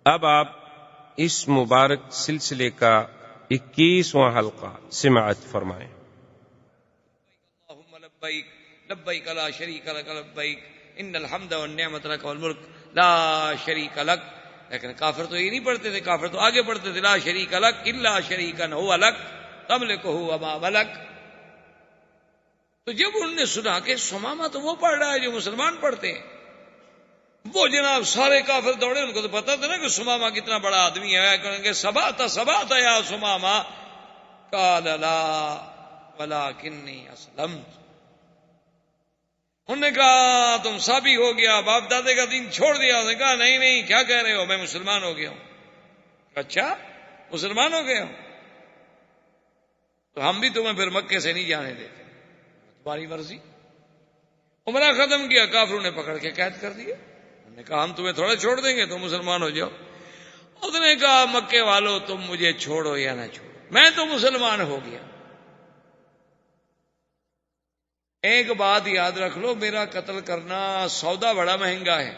اب آپ اس مبارک سلسلے کا 21واں حلقہ سماعت فرمائیں۔ اللہم لبیک لبیک لا شریک لک لبیک ان الحمد والنعمت لک والملک لا شریک لک۔ لیکن کافر تو یہ نہیں پڑھتے تھے، کافر تو آگے پڑھتے تھے لا شریک لک الا شریکا هو لک تملکہ وما ملک۔ تو جب انہوں نے سنا کہ سمامہ تو وہ پڑھ رہا ہے جو مسلمان پڑھتے ہیں، وہ جناب سارے کافر دوڑے، ان کو تو پتا تھا نا کہ سمامہ کتنا بڑا آدمی ہے، کہیں گے سبات یا سمامہ قال لا ولکنی اسلمت۔ انہوں نے کہا تم سابی ہو گیا، باپ دادے کا دین چھوڑ دیا۔ انہوں نے کہا نہیں نہیں کیا کہہ رہے ہو، میں مسلمان ہو گیا ہوں۔ اچھا مسلمان ہو گئے ہو، تو ہم بھی تمہیں پھر مکے سے نہیں جانے دیتے، تمہاری مرضی۔ عمرہ ختم کیا، کافروں نے پکڑ کے قید کر دیا۔ انہوں نے کہا ہم تمہیں تھوڑا چھوڑ دیں گے، تم مسلمان ہو جاؤ۔ اس نے کہا مکے والوں تم مجھے چھوڑو یا نہ چھوڑو، میں تو مسلمان ہو گیا۔ ایک بات یاد رکھ لو، میرا قتل کرنا سودا بڑا مہنگا ہے۔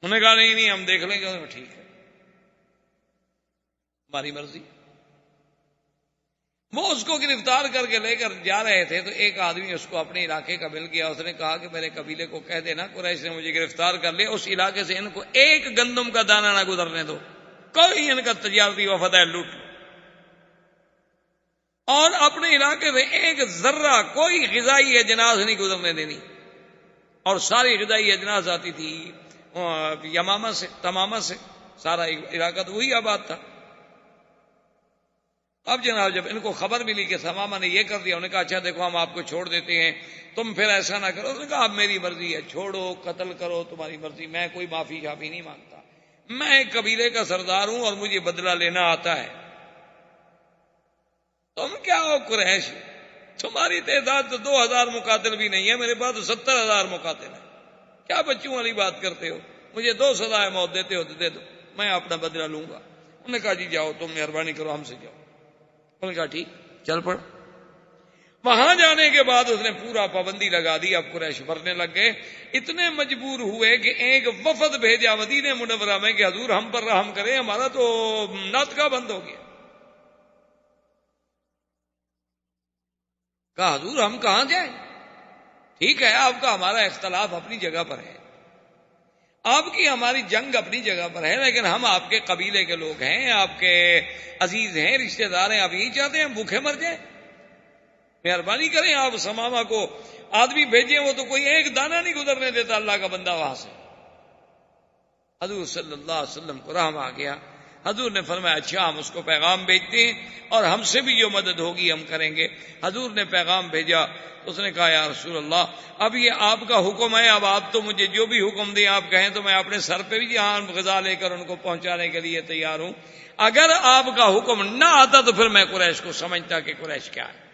انہوں نے کہا نہیں نہیں ہم دیکھ لیں گے۔ ٹھیک ہے ہماری مرضی۔ وہ اس کو گرفتار کر کے لے کر جا رہے تھے تو ایک آدمی اس کو اپنے علاقے کا مل گیا۔ اس نے کہا کہ میرے قبیلے کو کہہ دینا قریش نے مجھے گرفتار کر لیا، اس علاقے سے ان کو ایک گندم کا دانہ نہ گزرنے دو، کوئی ان کا تجارتی وفد ہے لوٹ لو، اور اپنے علاقے سے ایک ذرہ کوئی غذائی اجناس نہیں گزرنے دینی۔ اور ساری غذائی اجناس آتی تھی یمامہ سے، تمامہ سے، سارا علاقہ تو وہی آباد تھا۔ اب جناب جب ان کو خبر ملی کہ تمامہ نے یہ کر دیا، انہوں نے کہا اچھا دیکھو ہم آپ کو چھوڑ دیتے ہیں، تم پھر ایسا نہ کرو۔ انہوں نے کہا اب میری مرضی ہے، چھوڑو قتل کرو تمہاری مرضی، میں کوئی معافی شافی نہیں مانگتا، میں ایک قبیلے کا سردار ہوں اور مجھے بدلہ لینا آتا ہے۔ تم کیا ہو قریش، تمہاری تعداد تو 2000 مقاتل بھی نہیں ہے، میرے پاس تو 70,000 مقاتل ہیں، کیا بچوں والی بات کرتے ہو، مجھے 2 سزائے موت دیتے ہو تو دے دو، میں اپنا بدلہ لوں گا۔ انہوں نے کہا جی جاؤ تم مہربانی کرو ہم سے جاؤ۔ انہوں نے کہا ٹھیک چل پڑ۔ وہاں جانے کے بعد اس نے پورا پابندی لگا دی، اب قریش مرنے لگ گئے، اتنے مجبور ہوئے کہ ایک وفد بھیجا مدینہ منورہ میں کہ حضور ہم پر رحم کریں، ہمارا تو ناطقہ بند ہو گیا۔ کہا حضور ہم کہاں جائیں، ٹھیک ہے آپ کا ہمارا اختلاف اپنی جگہ پر ہے، آپ کی ہماری جنگ اپنی جگہ پر ہے، لیکن ہم آپ کے قبیلے کے لوگ ہیں، آپ کے عزیز ہیں، رشتہ دار ہیں، آپ یہی چاہتے ہیں ہم بھوکے مر جائیں؟ مہربانی کریں آپ سمامہ کو آدمی بھیجیں، وہ تو کوئی ایک دانہ نہیں گزرنے دیتا اللہ کا بندہ وہاں سے۔ حضور صلی اللہ علیہ وسلم کو رحم آ گیا، حضور نے فرمایا اچھا ہم اس کو پیغام بھیجتے ہیں اور ہم سے بھی جو مدد ہوگی ہم کریں گے۔ حضور نے پیغام بھیجا، اس نے کہا یا رسول اللہ اب یہ آپ کا حکم ہے، اب آپ تو مجھے جو بھی حکم دیں آپ کہیں تو میں اپنے سر پہ بھی یہاں غذا لے کر ان کو پہنچانے کے لیے تیار ہوں، اگر آپ کا حکم نہ آتا تو پھر میں قریش کو سمجھتا کہ قریش کیا ہے۔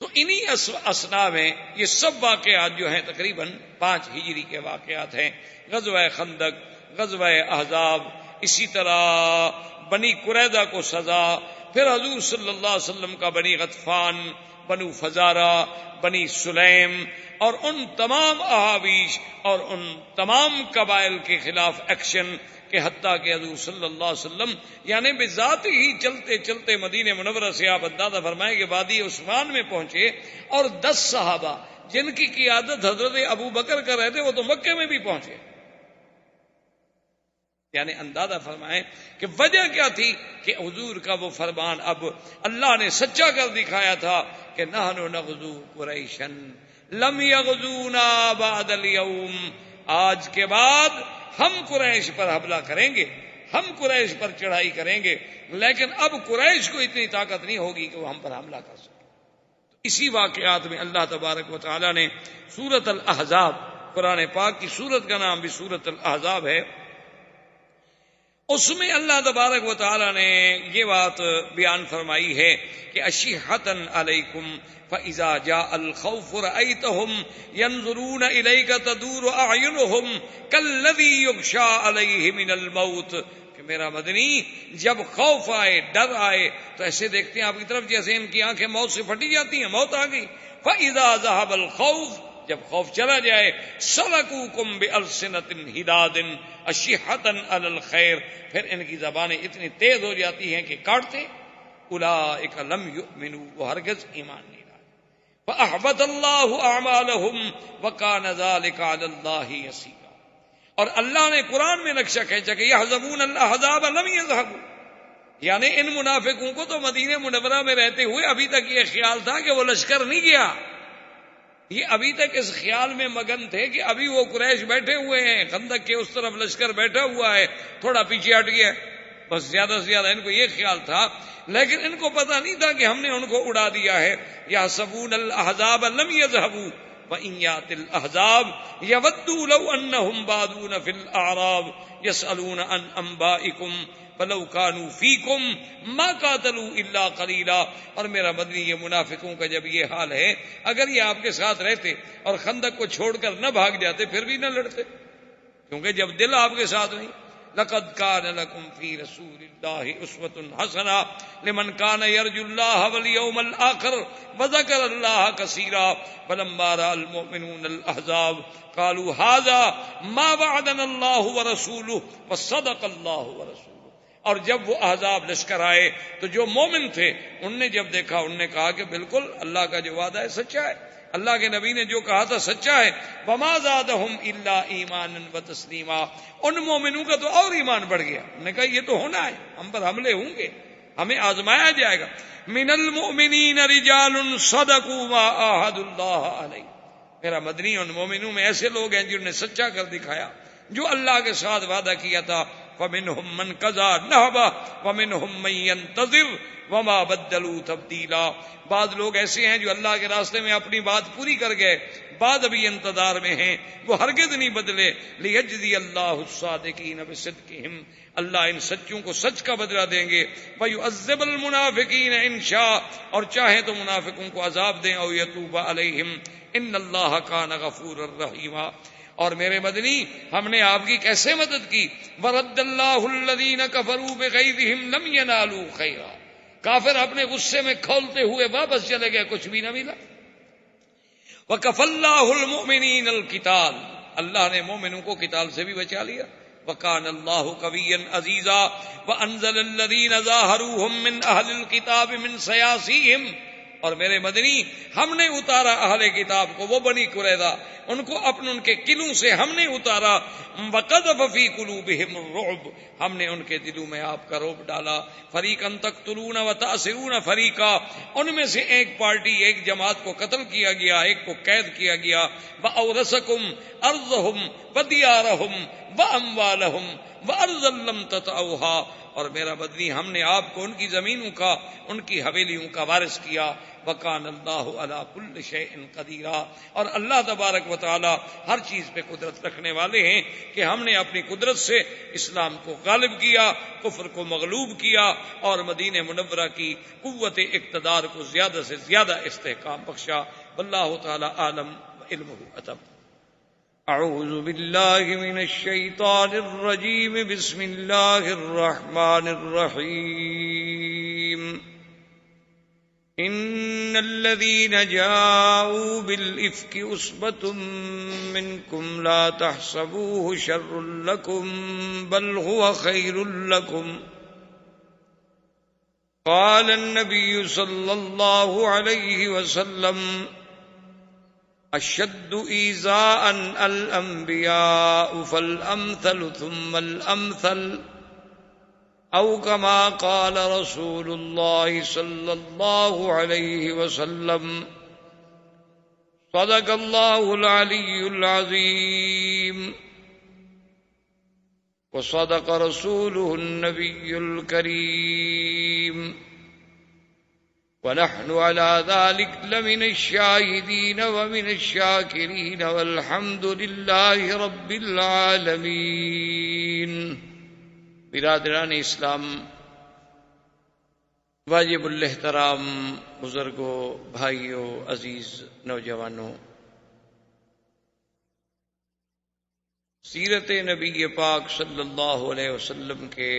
تو انہی اسنا میں یہ سب واقعات جو ہیں تقریباً 5 ہجری کے واقعات ہیں، غزوہ خندق، غزوہ احزاب، اسی طرح بنی قریظہ کو سزا، پھر حضور صلی اللہ علیہ وسلم کا بنی غطفان، بنو فزارہ، بنی سلیم، اور ان تمام احابیش اور ان تمام قبائل کے خلاف ایکشن کہ حتیٰ کہ حضور صلی اللہ علیہ وسلم یعنی بذات ہی چلتے چلتے مدینہ منورہ سے آپ اندازہ فرمائیں کہ وادی عثمان میں پہنچے، اور 10 صحابہ جن کی قیادت حضرت ابو بکر کر رہے تھے وہ تو مکے میں بھی پہنچے۔ یعنی اندازہ فرمائیں کہ وجہ کیا تھی کہ حضور کا وہ فرمان اب اللہ نے سچا کر دکھایا تھا کہ نحن نغزو قریشا لم یغزونا بعد اليوم، آج کے بعد ہم قریش پر حملہ کریں گے، ہم قریش پر چڑھائی کریں گے، لیکن اب قریش کو اتنی طاقت نہیں ہوگی کہ وہ ہم پر حملہ کر سکے۔ اسی واقعات میں اللہ تبارک و تعالی نے سورۃ الاحزاب، قرآن پاک کی سورت کا نام بھی سورۃ الاحزاب ہے، اس میں اللہ تبارک و تعالی نے یہ بات بیان فرمائی ہے کہ اشحۃ علیکم فاذا جاء الخوف رأیتهم ينظرون الیک تدور اعینهم کالذی یغشى علیہ من الموت، کہ میرا مدنی جب خوف آئے، ڈر آئے تو ایسے دیکھتے ہیں آپ کی طرف جیسے ان کی آنکھیں موت سے پھٹی جاتی ہیں، موت آ گئی۔ فاذا ذهب الخوف، جب خوف چلا جائے سلکوکم بألسنۃ حداد اشحۃ علی الخیر، پھر ان کی زبانیں اتنی تیز ہو جاتی ہیں کہ کاٹتے. اولئک لم یؤمنوا، وہ ہرگز ایمان نہیں لائے. فاحبط اللہ اعمالهم وکان ذلک علی اللہ یسیرا. اور اللہ نے قرآن میں نقشہ کھینچا کہ یحسبون الاحزاب لم یذهبوا، یعنی ان منافقوں کو تو مدینہ منورہ میں رہتے ہوئے ابھی تک یہ خیال تھا کہ وہ لشکر نہیں گیا. یہ ابھی تک اس خیال میں مگن تھے کہ ابھی وہ قریش بیٹھے ہوئے ہیں، خندق کے اس طرف لشکر بیٹھا ہوا ہے، تھوڑا پیچھے ہٹ گیا، بس زیادہ سے زیادہ ان کو یہ خیال تھا. لیکن ان کو پتہ نہیں تھا کہ ہم نے ان کو اڑا دیا ہے. یحسبون الاحزاب لم یذهبوا وإن يأت الأحزاب يودوا لو أنهم بادون في الأعراب يسألون عن أنبائكم فلو كانوا فيكم ما قاتلوا إلا قليلا. اور میرا مدنی یہ منافقوں کا جب یہ حال ہے، اگر یہ آپ کے ساتھ رہتے اور خندق کو چھوڑ کر نہ بھاگ جاتے پھر بھی نہ لڑتے، کیونکہ جب دل آپ کے ساتھ نہیں. لقد كان لكم في رسول الله أسوة حسنة لمن كان يرجو الله واليوم الآخر وذكر الله كثيرا فلما رأى المؤمنون الأحزاب قالوا هذا ما وعدنا الله ورسوله وصدق الله ورسوله. اور جب وہ احزاب لشکر آئے تو جو مومن تھے ان نے جب دیکھا انہوں نے کہا کہ بالکل اللہ کا جو وعدہ ہے سچا ہے، اللہ کے نبی نے جو کہا تھا سچا ہے. وما زادهم الا ایمانا وتسلیما. ان مومنوں کا تو اور ایمان بڑھ گیا، انہوں نے کہا یہ تو ہونا ہے، ہم پر حملے ہوں گے، ہمیں آزمایا جائے گا. من المؤمنین رجال صدقوا ما عاهدوا الله علیہ. میرا مدنی ان مومنوں میں ایسے لوگ ہیں جنہوں نے سچا کر دکھایا جو اللہ کے ساتھ وعدہ کیا تھا. فمنهم من قضى نحبه ومنهم من ينتظر وما بدلوا تبدیلا. بعض لوگ ایسے ہیں جو اللہ کے راستے میں اپنی بات پوری کر گئے، بعد ابھی انتظار میں ہیں، وہ ہرگز نہیں بدلے. لیجزی اللہ الصادقین بصدقہم. اللہ ان سچوں کو سچ کا بدلہ دیں گے. ویعذب المنافقین ان شاء، اور چاہیں تو منافقوں کو عذاب دیں. او یتوب علیہم ان اللہ کان غفورا رحیما. اور میرے مدنی ہم نے آپ کی کیسے مدد کی. ورد اللہ الذین کفروا بغیظہم لم ینالوا خیرا. کافر اپنے غصے میں کھولتے ہوئے واپس چلے گئے، کچھ بھی نہ ملا. وکفى اللہ المؤمنین القتال. اللہ نے مومنوں کو قتال سے بھی بچا لیا. وکان اللہ قویا عزیزا. وانزل الذین ظاہروہم من اہل الکتاب من صیاصیہم. اور میرے مدنی ہم نے اتارا اہل کتاب کو، وہ بنی قریظہ، ان کو ان کے قلعوں سے ہم نے اتارا. وقذف فی قلوبہم الرعب. ہم نے ان کے دلوں میں آپ کا رعب ڈالا. فریقا تقتلون وتأسرون فریقا. ان میں سے ایک پارٹی، ایک جماعت کو قتل کیا گیا، ایک کو قید کیا گیا. وأورثکم ارضہم ودیارہم واموالہم وارضا لم تطئوها. اور میرا بدنی ہم نے آپ کو ان کی زمینوں کا، ان کی حویلیوں کا وارث کیا. وکان اللہ علی کل شیء قدیر. اور اللہ تبارک و تعالی ہر چیز پہ قدرت رکھنے والے ہیں کہ ہم نے اپنی قدرت سے اسلام کو غالب کیا، کفر کو مغلوب کیا، اور مدینہ منورہ کی قوت اقتدار کو زیادہ سے زیادہ استحکام بخشا. واللہ تعالی عالم علمہ اتم. اعوذ باللہ من الشیطان الرجیم. بسم اللہ الرحمن الرحیم. ان الذین جاؤوا بالافک عصبۃ منکم لا تحسبوه شرا لکم بل هو خیر لکم. قال النبی صلی اللہ علیہ وسلم اشد ایذاء الانبیاء فالامثل ثم الامثل او کما قال رسول اللہ صلی اللہ علیہ وسلم. صدق اللہ العلی العظیم وصدق رسوله النبی الکریم. ونحن على ذلك لمن الشاهدين ومن الشاكرين والحمد لله رب العالمين. برادران اسلام، واجب الاحترام بزرگوں، بھائیوں، عزیز نوجوانوں، سیرت نبی پاک صلی اللہ علیہ وسلم کے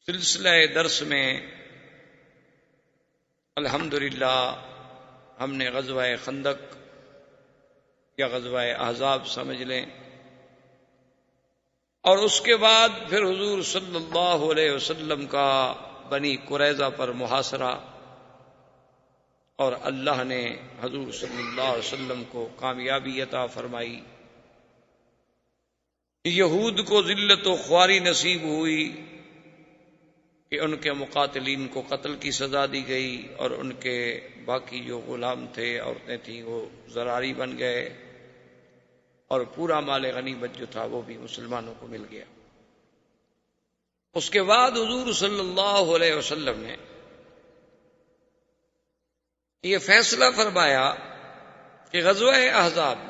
سلسلہ درس میں الحمدللہ ہم نے غزوہ خندق یا غزوہ احزاب سمجھ لیں، اور اس کے بعد پھر حضور صلی اللہ علیہ وسلم کا بنی قریظہ پر محاصرہ، اور اللہ نے حضور صلی اللہ علیہ وسلم کو کامیابی عطا فرمائی، یہود کو ذلت و خواری نصیب ہوئی کہ ان کے مقاتلین کو قتل کی سزا دی گئی، اور ان کے باقی جو غلام تھے، عورتیں تھیں، وہ زراری بن گئے، اور پورا مال غنیمت جو تھا وہ بھی مسلمانوں کو مل گیا۔ اس کے بعد حضور صلی اللہ علیہ وسلم نے یہ فیصلہ فرمایا کہ غزوہ احزاب میں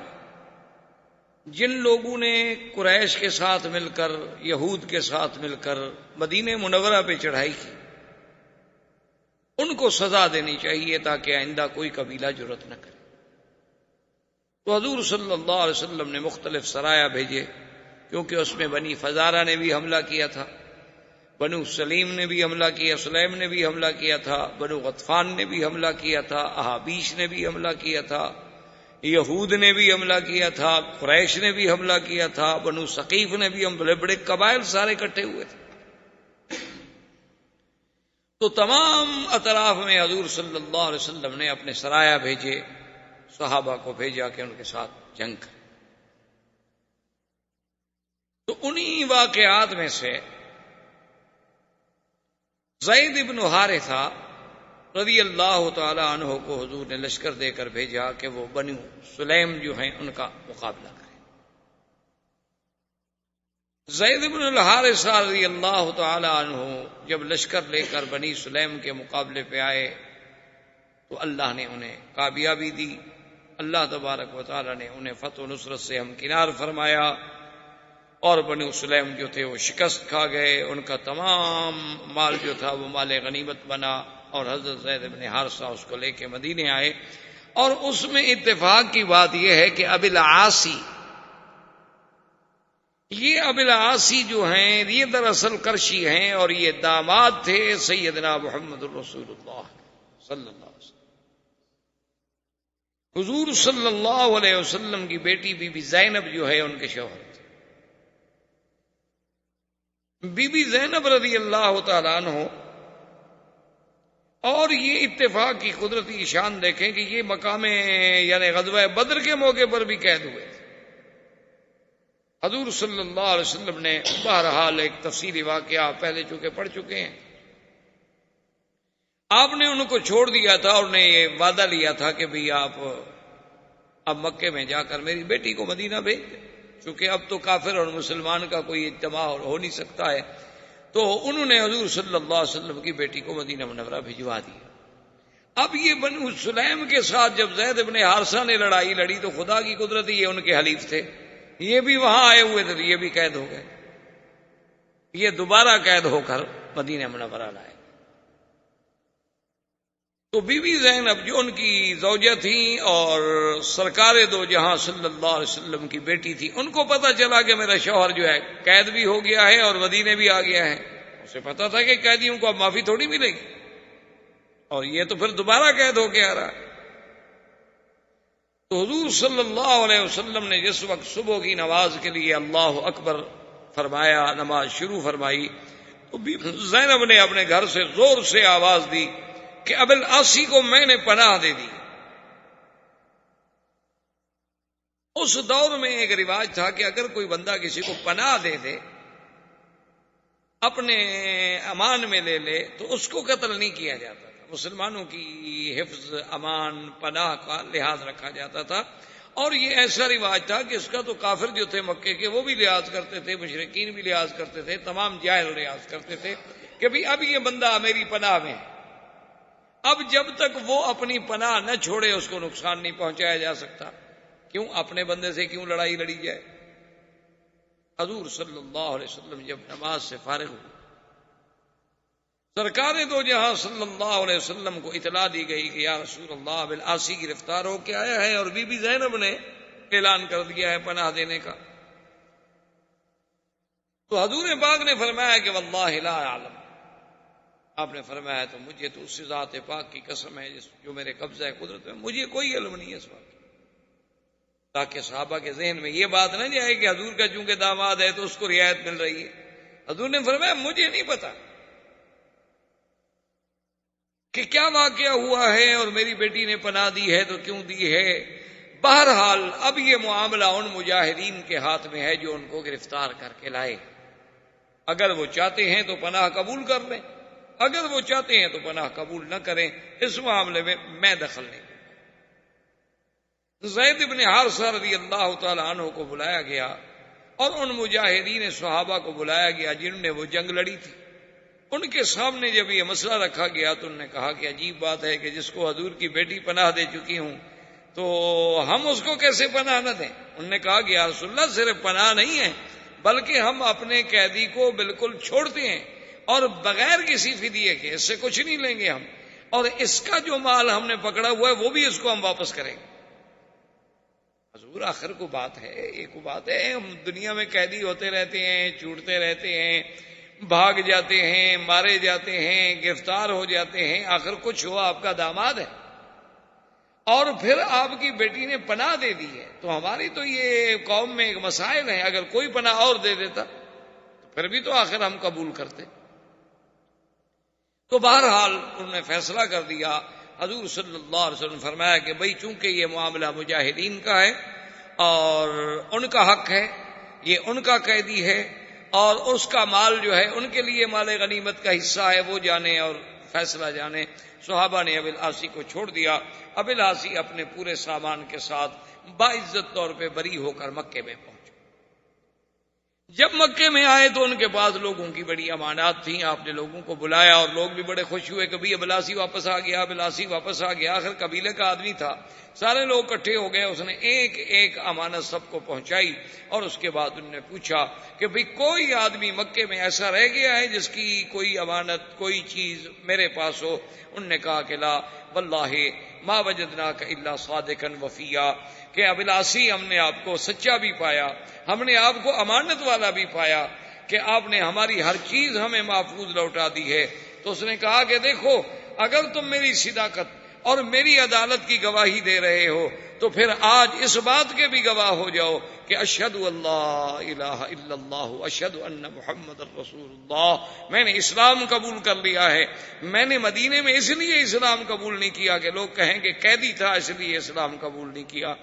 جن لوگوں نے قریش کے ساتھ مل کر، یہود کے ساتھ مل کر مدینہ منورہ پہ چڑھائی کی، ان کو سزا دینی چاہیے تاکہ آئندہ کوئی قبیلہ جرأت نہ کرے۔ تو حضور صلی اللہ علیہ وسلم نے مختلف سرایا بھیجے، کیونکہ اس میں بنی فزارہ نے بھی حملہ کیا تھا، بنو سلیم نے بھی حملہ کیا، سلیم نے بھی حملہ کیا تھا، بنو غطفان نے بھی حملہ کیا تھا، احابیش نے بھی حملہ کیا تھا، یہود نے بھی حملہ کیا تھا، قریش نے بھی حملہ کیا تھا، بنو ثقیف نے بھی، بڑے بڑے قبائل سارے اکٹھے ہوئے تھے۔ تو تمام اطراف میں حضور صلی اللہ علیہ وسلم نے اپنے سرایا بھیجے، صحابہ کو بھیجا کہ ان کے ساتھ جنگ کریں۔ تو انہی واقعات میں سے زید بن حارثہ رضی اللہ تعالی عنہ کو حضور نے لشکر دے کر بھیجا کہ وہ بنو سلیم جو ہیں ان کا مقابلہ کریں۔ زید بن الحارثہ رضی اللہ تعالی عنہ جب لشکر لے کر بنی سلیم کے مقابلے پہ آئے تو اللہ نے انہیں کامیابی دی، اللہ تبارک و تعالی نے انہیں فتح و نصرت سے ہمکنار فرمایا، اور بنو سلیم جو تھے وہ شکست کھا گئے، ان کا تمام مال جو تھا وہ مال غنیمت بنا، اور حضرت زید بن حارثہ اس کو لے کے مدینے آئے۔ اور اس میں اتفاق کی بات یہ ہے کہ ابی العاصی، یہ ابی العاصی جو ہیں یہ دراصل کرشی ہیں، اور یہ داماد تھے سیدنا محمد رسول اللہ صلی اللہ علیہ وسلم۔ حضور صلی اللہ علیہ وسلم کی بیٹی بی بی زینب جو ہے ان کے شوہر تھے۔ بی بی زینب رضی اللہ تعالیٰ عنہ، اور یہ اتفاق کی قدرتی شان دیکھیں کہ یہ مقام یعنی غزوہ بدر کے موقع پر بھی قید ہوئے تھے۔ حضور صلی اللہ علیہ وسلم نے بہرحال ایک تفصیلی واقعہ پہلے چونکہ پڑھ چکے ہیں، آپ نے ان کو چھوڑ دیا تھا، اور نے یہ وعدہ لیا تھا کہ بھئی آپ اب مکے میں جا کر میری بیٹی کو مدینہ بھیج دیں، چونکہ اب تو کافر اور مسلمان کا کوئی اجتماع ہو نہیں سکتا ہے۔ تو انہوں نے حضور صلی اللہ علیہ وسلم کی بیٹی کو مدینہ منورہ بھجوا دیا۔ اب یہ بنو سلیم کے ساتھ جب زید بن حارثہ نے لڑائی لڑی تو خدا کی قدرت، یہ ان کے حلیف تھے، یہ بھی وہاں آئے ہوئے تھے، تو یہ بھی قید ہو گئے، یہ دوبارہ قید ہو کر مدینہ منورہ لائے۔ تو بی بی زینب جو ان کی زوجہ تھیں اور سرکار دو جہاں صلی اللہ علیہ وسلم کی بیٹی تھی، ان کو پتہ چلا کہ میرا شوہر جو ہے قید بھی ہو گیا ہے اور مدینے بھی آ گیا ہے۔ اسے پتہ تھا کہ قیدیوں کو اب معافی تھوڑی ملے گی، اور یہ تو پھر دوبارہ قید ہو کے آ رہا ہے۔ تو حضور صلی اللہ علیہ وسلم نے جس وقت صبح کی نماز کے لیے اللہ اکبر فرمایا، نماز شروع فرمائی، تو بی بی زینب نے اپنے گھر سے زور سے آواز دی کہ ابی العاصی کو میں نے پناہ دے دی۔ اس دور میں ایک رواج تھا کہ اگر کوئی بندہ کسی کو پناہ دے دے، اپنے امان میں لے لے، تو اس کو قتل نہیں کیا جاتا تھا۔ مسلمانوں کی حفظ، امان، پناہ کا لحاظ رکھا جاتا تھا، اور یہ ایسا رواج تھا کہ اس کا تو کافر جو تھے مکے کے وہ بھی لحاظ کرتے تھے، مشرکین بھی لحاظ کرتے تھے، تمام جاہل لحاظ کرتے تھے کہ بھی اب یہ بندہ میری پناہ میں ہے، اب جب تک وہ اپنی پناہ نہ چھوڑے اس کو نقصان نہیں پہنچایا جا سکتا، کیوں اپنے بندے سے کیوں لڑائی لڑی جائے۔ حضور صلی اللہ علیہ وسلم جب نماز سے فارغ ہوئے، سرکار دو جہاں صلی اللہ علیہ وسلم کو اطلاع دی گئی کہ یا رسول اللہ ابی العاصی گرفتار ہو کے آیا ہے، اور بی بی زینب نے اعلان کر دیا ہے پناہ دینے کا۔ تو حضور پاک نے فرمایا کہ واللہ لا اعلم، آپ نے فرمایا تو مجھے تو اس ذات پاک کی قسم ہے جو میرے قبضہ ہے قدرت میں، مجھے کوئی علم نہیں ہے اس بات، تاکہ صحابہ کے ذہن میں یہ بات نہ جائے کہ حضور کا چونکہ داماد ہے تو اس کو رعایت مل رہی ہے۔ حضور نے فرمایا مجھے نہیں پتا کہ کیا واقعہ ہوا ہے اور میری بیٹی نے پناہ دی ہے تو کیوں دی ہے۔ بہرحال اب یہ معاملہ ان مجاہدین کے ہاتھ میں ہے جو ان کو گرفتار کر کے لائے، اگر وہ چاہتے ہیں تو پناہ قبول کر لیں، اگر وہ چاہتے ہیں تو پناہ قبول نہ کریں، اس معاملے میں دخل نہیں۔ زید بن حارثہ رضی اللہ تعالی عنہ کو بلایا گیا اور ان مجاہدین صحابہ کو بلایا گیا جنہوں نے وہ جنگ لڑی تھی۔ ان کے سامنے جب یہ مسئلہ رکھا گیا تو انہوں نے کہا کہ عجیب بات ہے کہ جس کو حضور کی بیٹی پناہ دے چکی ہوں تو ہم اس کو کیسے پناہ نہ دیں۔ انہوں نے کہا کہ یا رسول اللہ صرف پناہ نہیں ہے بلکہ ہم اپنے قیدی کو بالکل چھوڑتے ہیں اور بغیر کسی فدیے کے، اس سے کچھ نہیں لیں گے ہم، اور اس کا جو مال ہم نے پکڑا ہوا ہے وہ بھی اس کو ہم واپس کریں گے۔ حضور آخر کو بات ہے، ایک بات ہے، ہم دنیا میں قیدی ہوتے رہتے ہیں، چھوٹتے رہتے ہیں، بھاگ جاتے ہیں، مارے جاتے ہیں، گرفتار ہو جاتے ہیں، آخر کچھ ہوا آپ کا داماد ہے اور پھر آپ کی بیٹی نے پناہ دے دی ہے، تو ہماری تو یہ قوم میں ایک مسائل ہے، اگر کوئی پناہ اور دے دیتا تو پھر بھی تو آخر ہم قبول کرتے۔ تو بہرحال انہوں نے فیصلہ کر دیا۔ حضور صلی اللہ علیہ وسلم فرمایا کہ بھئی چونکہ یہ معاملہ مجاہدین کا ہے اور ان کا حق ہے، یہ ان کا قیدی ہے اور اس کا مال جو ہے ان کے لیے مال غنیمت کا حصہ ہے، وہ جانے اور فیصلہ جانے۔ صحابہ نے ابی العاصی کو چھوڑ دیا۔ ابی العاصی اپنے پورے سامان کے ساتھ باعزت طور پہ بری ہو کر مکے میں پہنچے۔ جب مکے میں آئے تو ان کے پاس لوگوں کی بڑی امانات تھیں، آپ نے لوگوں کو بلایا اور لوگ بھی بڑے خوش ہوئے کہ ابی العاصی واپس آ گیا، ابی العاصی واپس آ گیا۔ آخر قبیلے کا آدمی تھا، سارے لوگ اکٹھے ہو گئے، اس نے ایک ایک امانت سب کو پہنچائی اور اس کے بعد انہوں نے پوچھا کہ بھئی کوئی آدمی مکے میں ایسا رہ گیا ہے جس کی کوئی امانت کوئی چیز میرے پاس ہو؟ انہوں نے کہا کہ لا واللہ ما وجدناک الا صادقا وفیا، کہ ابی العاصی ہم نے آپ کو سچا بھی پایا، ہم نے آپ کو امانت والا بھی پایا کہ آپ نے ہماری ہر چیز ہمیں محفوظ لوٹا دی ہے۔ تو اس نے کہا کہ دیکھو اگر تم میری صداقت اور میری عدالت کی گواہی دے رہے ہو تو پھر آج اس بات کے بھی گواہ ہو جاؤ کہ اشہد اللہ الہ الا اللہ اشہد ان محمد رسول اللہ، میں نے اسلام قبول کر لیا ہے۔ میں نے مدینے میں اس لیے اسلام قبول نہیں کیا کہ لوگ کہیں کہ قیدی تھا اس لیے اسلام قبول نہیں کیا،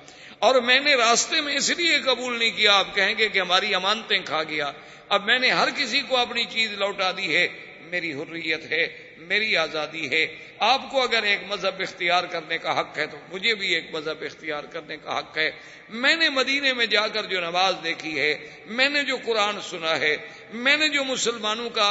اور میں نے راستے میں اس لیے قبول نہیں کیا آپ کہیں گے کہ ہماری امانتیں کھا گیا۔ اب میں نے ہر کسی کو اپنی چیز لوٹا دی ہے، میری حریت ہے، میری آزادی ہے۔ آپ کو اگر ایک مذہب اختیار کرنے کا حق ہے تو مجھے بھی ایک مذہب اختیار کرنے کا حق ہے۔ میں نے مدینے میں جا کر جو نماز دیکھی ہے، میں نے جو قرآن سنا ہے، میں نے جو مسلمانوں کا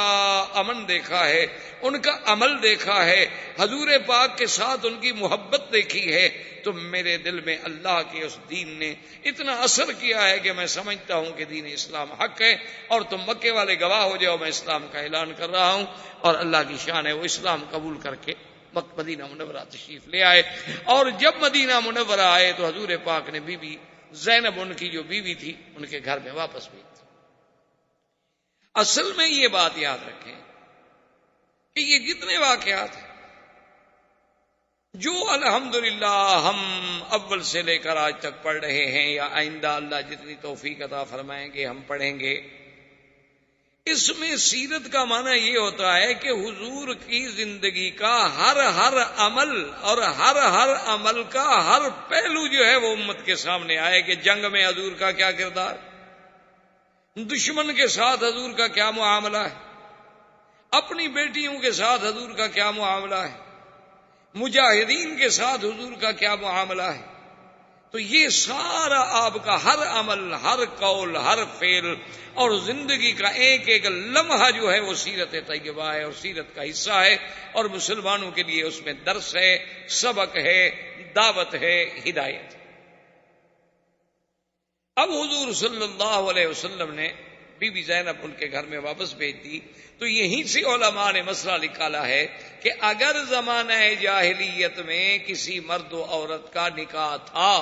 امن دیکھا ہے، ان کا عمل دیکھا ہے، حضور پاک کے ساتھ ان کی محبت دیکھی ہے، تو میرے دل میں اللہ کے اس دین نے اتنا اثر کیا ہے کہ میں سمجھتا ہوں کہ دین اسلام حق ہے، اور تم مکے والے گواہ ہو جاؤ، میں اسلام کا اعلان کر رہا ہوں۔ اور اللہ کی شان ہے وہ اسلام قبول کر کے مدینہ منورہ تشریف لے آئے۔ اور جب مدینہ منورہ آئے تو حضور پاک نے بی بی زینب ان کی جو بیوی تھی ان کے گھر میں واپس بھیج دی۔ اصل میں یہ بات یاد رکھیں کہ یہ جتنے واقعات ہیں جو الحمدللہ ہم اول سے لے کر آج تک پڑھ رہے ہیں یا آئندہ اللہ جتنی توفیق عطا فرمائیں گے ہم پڑھیں گے، اس میں سیرت کا معنی یہ ہوتا ہے کہ حضور کی زندگی کا ہر عمل اور ہر عمل کا ہر پہلو جو ہے وہ امت کے سامنے آئے کہ جنگ میں حضور کا کیا کردار، دشمن کے ساتھ حضور کا کیا معاملہ ہے، اپنی بیٹیوں کے ساتھ حضور کا کیا معاملہ ہے، مجاہدین کے ساتھ حضور کا کیا معاملہ ہے۔ تو یہ سارا آپ کا ہر عمل، ہر قول، ہر فعل اور زندگی کا ایک ایک لمحہ جو ہے وہ سیرت طیبہ ہے اور سیرت کا حصہ ہے، اور مسلمانوں کے لیے اس میں درس ہے، سبق ہے، دعوت ہے، ہدایت۔ اب حضور صلی اللہ علیہ وسلم نے بی بی زینب ان کے گھر میں واپس بھیج دی، تو یہیں سے علماء نے مسئلہ نکالا ہے کہ اگر زمانہ جاہلیت میں کسی مرد و عورت کا نکاح تھا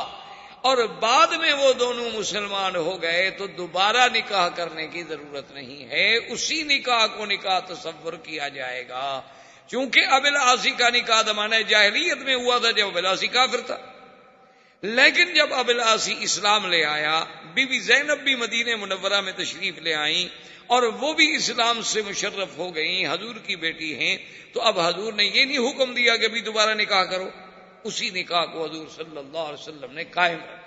اور بعد میں وہ دونوں مسلمان ہو گئے تو دوبارہ نکاح کرنے کی ضرورت نہیں ہے، اسی نکاح کو نکاح تصور کیا جائے گا۔ چونکہ ابو العاص کا نکاح زمانہ جاہلیت میں ہوا تھا جب ابو العاص کافر تھا، لیکن جب ابو العاص اسلام لے آیا، بی بی زینب بھی مدینہ منورہ میں تشریف لے آئیں اور وہ بھی اسلام سے مشرف ہو گئیں، حضور کی بیٹی ہیں، تو اب حضور نے یہ نہیں حکم دیا کہ بھی دوبارہ نکاح کرو، اسی نکاح کو حضور صلی اللہ علیہ وسلم نے قائم رکھا۔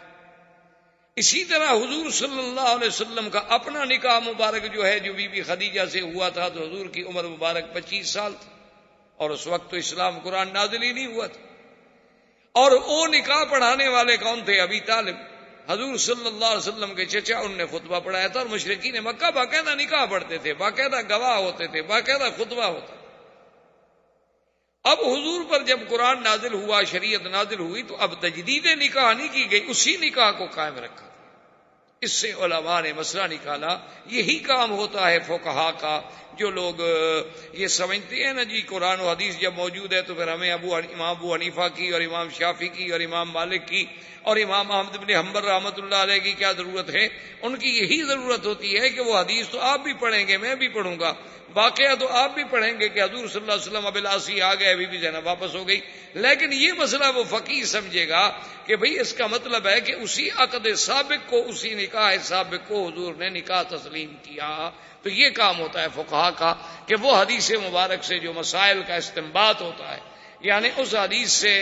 اسی طرح حضور صلی اللہ علیہ وسلم کا اپنا نکاح مبارک جو ہے، جو بی بی خدیجہ سے ہوا تھا، تو حضور کی عمر مبارک 25 سال تھی، اور اس وقت تو اسلام قرآن نازل ہی نہیں ہوا تھا۔ اور وہ نکاح پڑھانے والے کون تھے؟ ابی طالب، حضور صلی اللہ علیہ وسلم کے چچا، ان نے خطبہ پڑھایا تھا، اور مشرکین مکہ باقاعدہ نکاح پڑھتے تھے، باقاعدہ گواہ ہوتے تھے، باقاعدہ خطبہ ہوتا۔ اب حضور پر جب قرآن نازل ہوا، شریعت نازل ہوئی، تو اب تجدید نکاح نہیں کی گئی، اسی نکاح کو قائم رکھا۔ اس سے علماء نے مسئلہ نکالا، یہی کام ہوتا ہے فقہا کا۔ جو لوگ یہ سمجھتے ہیں نا جی قرآن و حدیث جب موجود ہے تو پھر ہمیں امام ابو حنیفہ کی اور امام شافعی کی اور امام مالک کی اور امام احمد بن حنبل رحمۃ اللہ علیہ کی کیا ضرورت ہے؟ ان کی یہی ضرورت ہوتی ہے کہ وہ حدیث تو آپ بھی پڑھیں گے، میں بھی پڑھوں گا، واقعہ تو آپ بھی پڑھیں گے کہ حضور صلی اللہ علیہ وسلم ابو العاص آ گئے، بی بی زینب واپس ہو گئی، لیکن یہ مسئلہ وہ فقیہ سمجھے گا کہ بھئی اس کا مطلب ہے کہ اسی عقد سابق کو، اسی نکاح سابق کو حضور نے نکاح تسلیم کیا۔ تو یہ کام ہوتا ہے فقہا کا کہ وہ حدیث مبارک سے جو مسائل کا استنباط ہوتا ہے، یعنی اس حدیث سے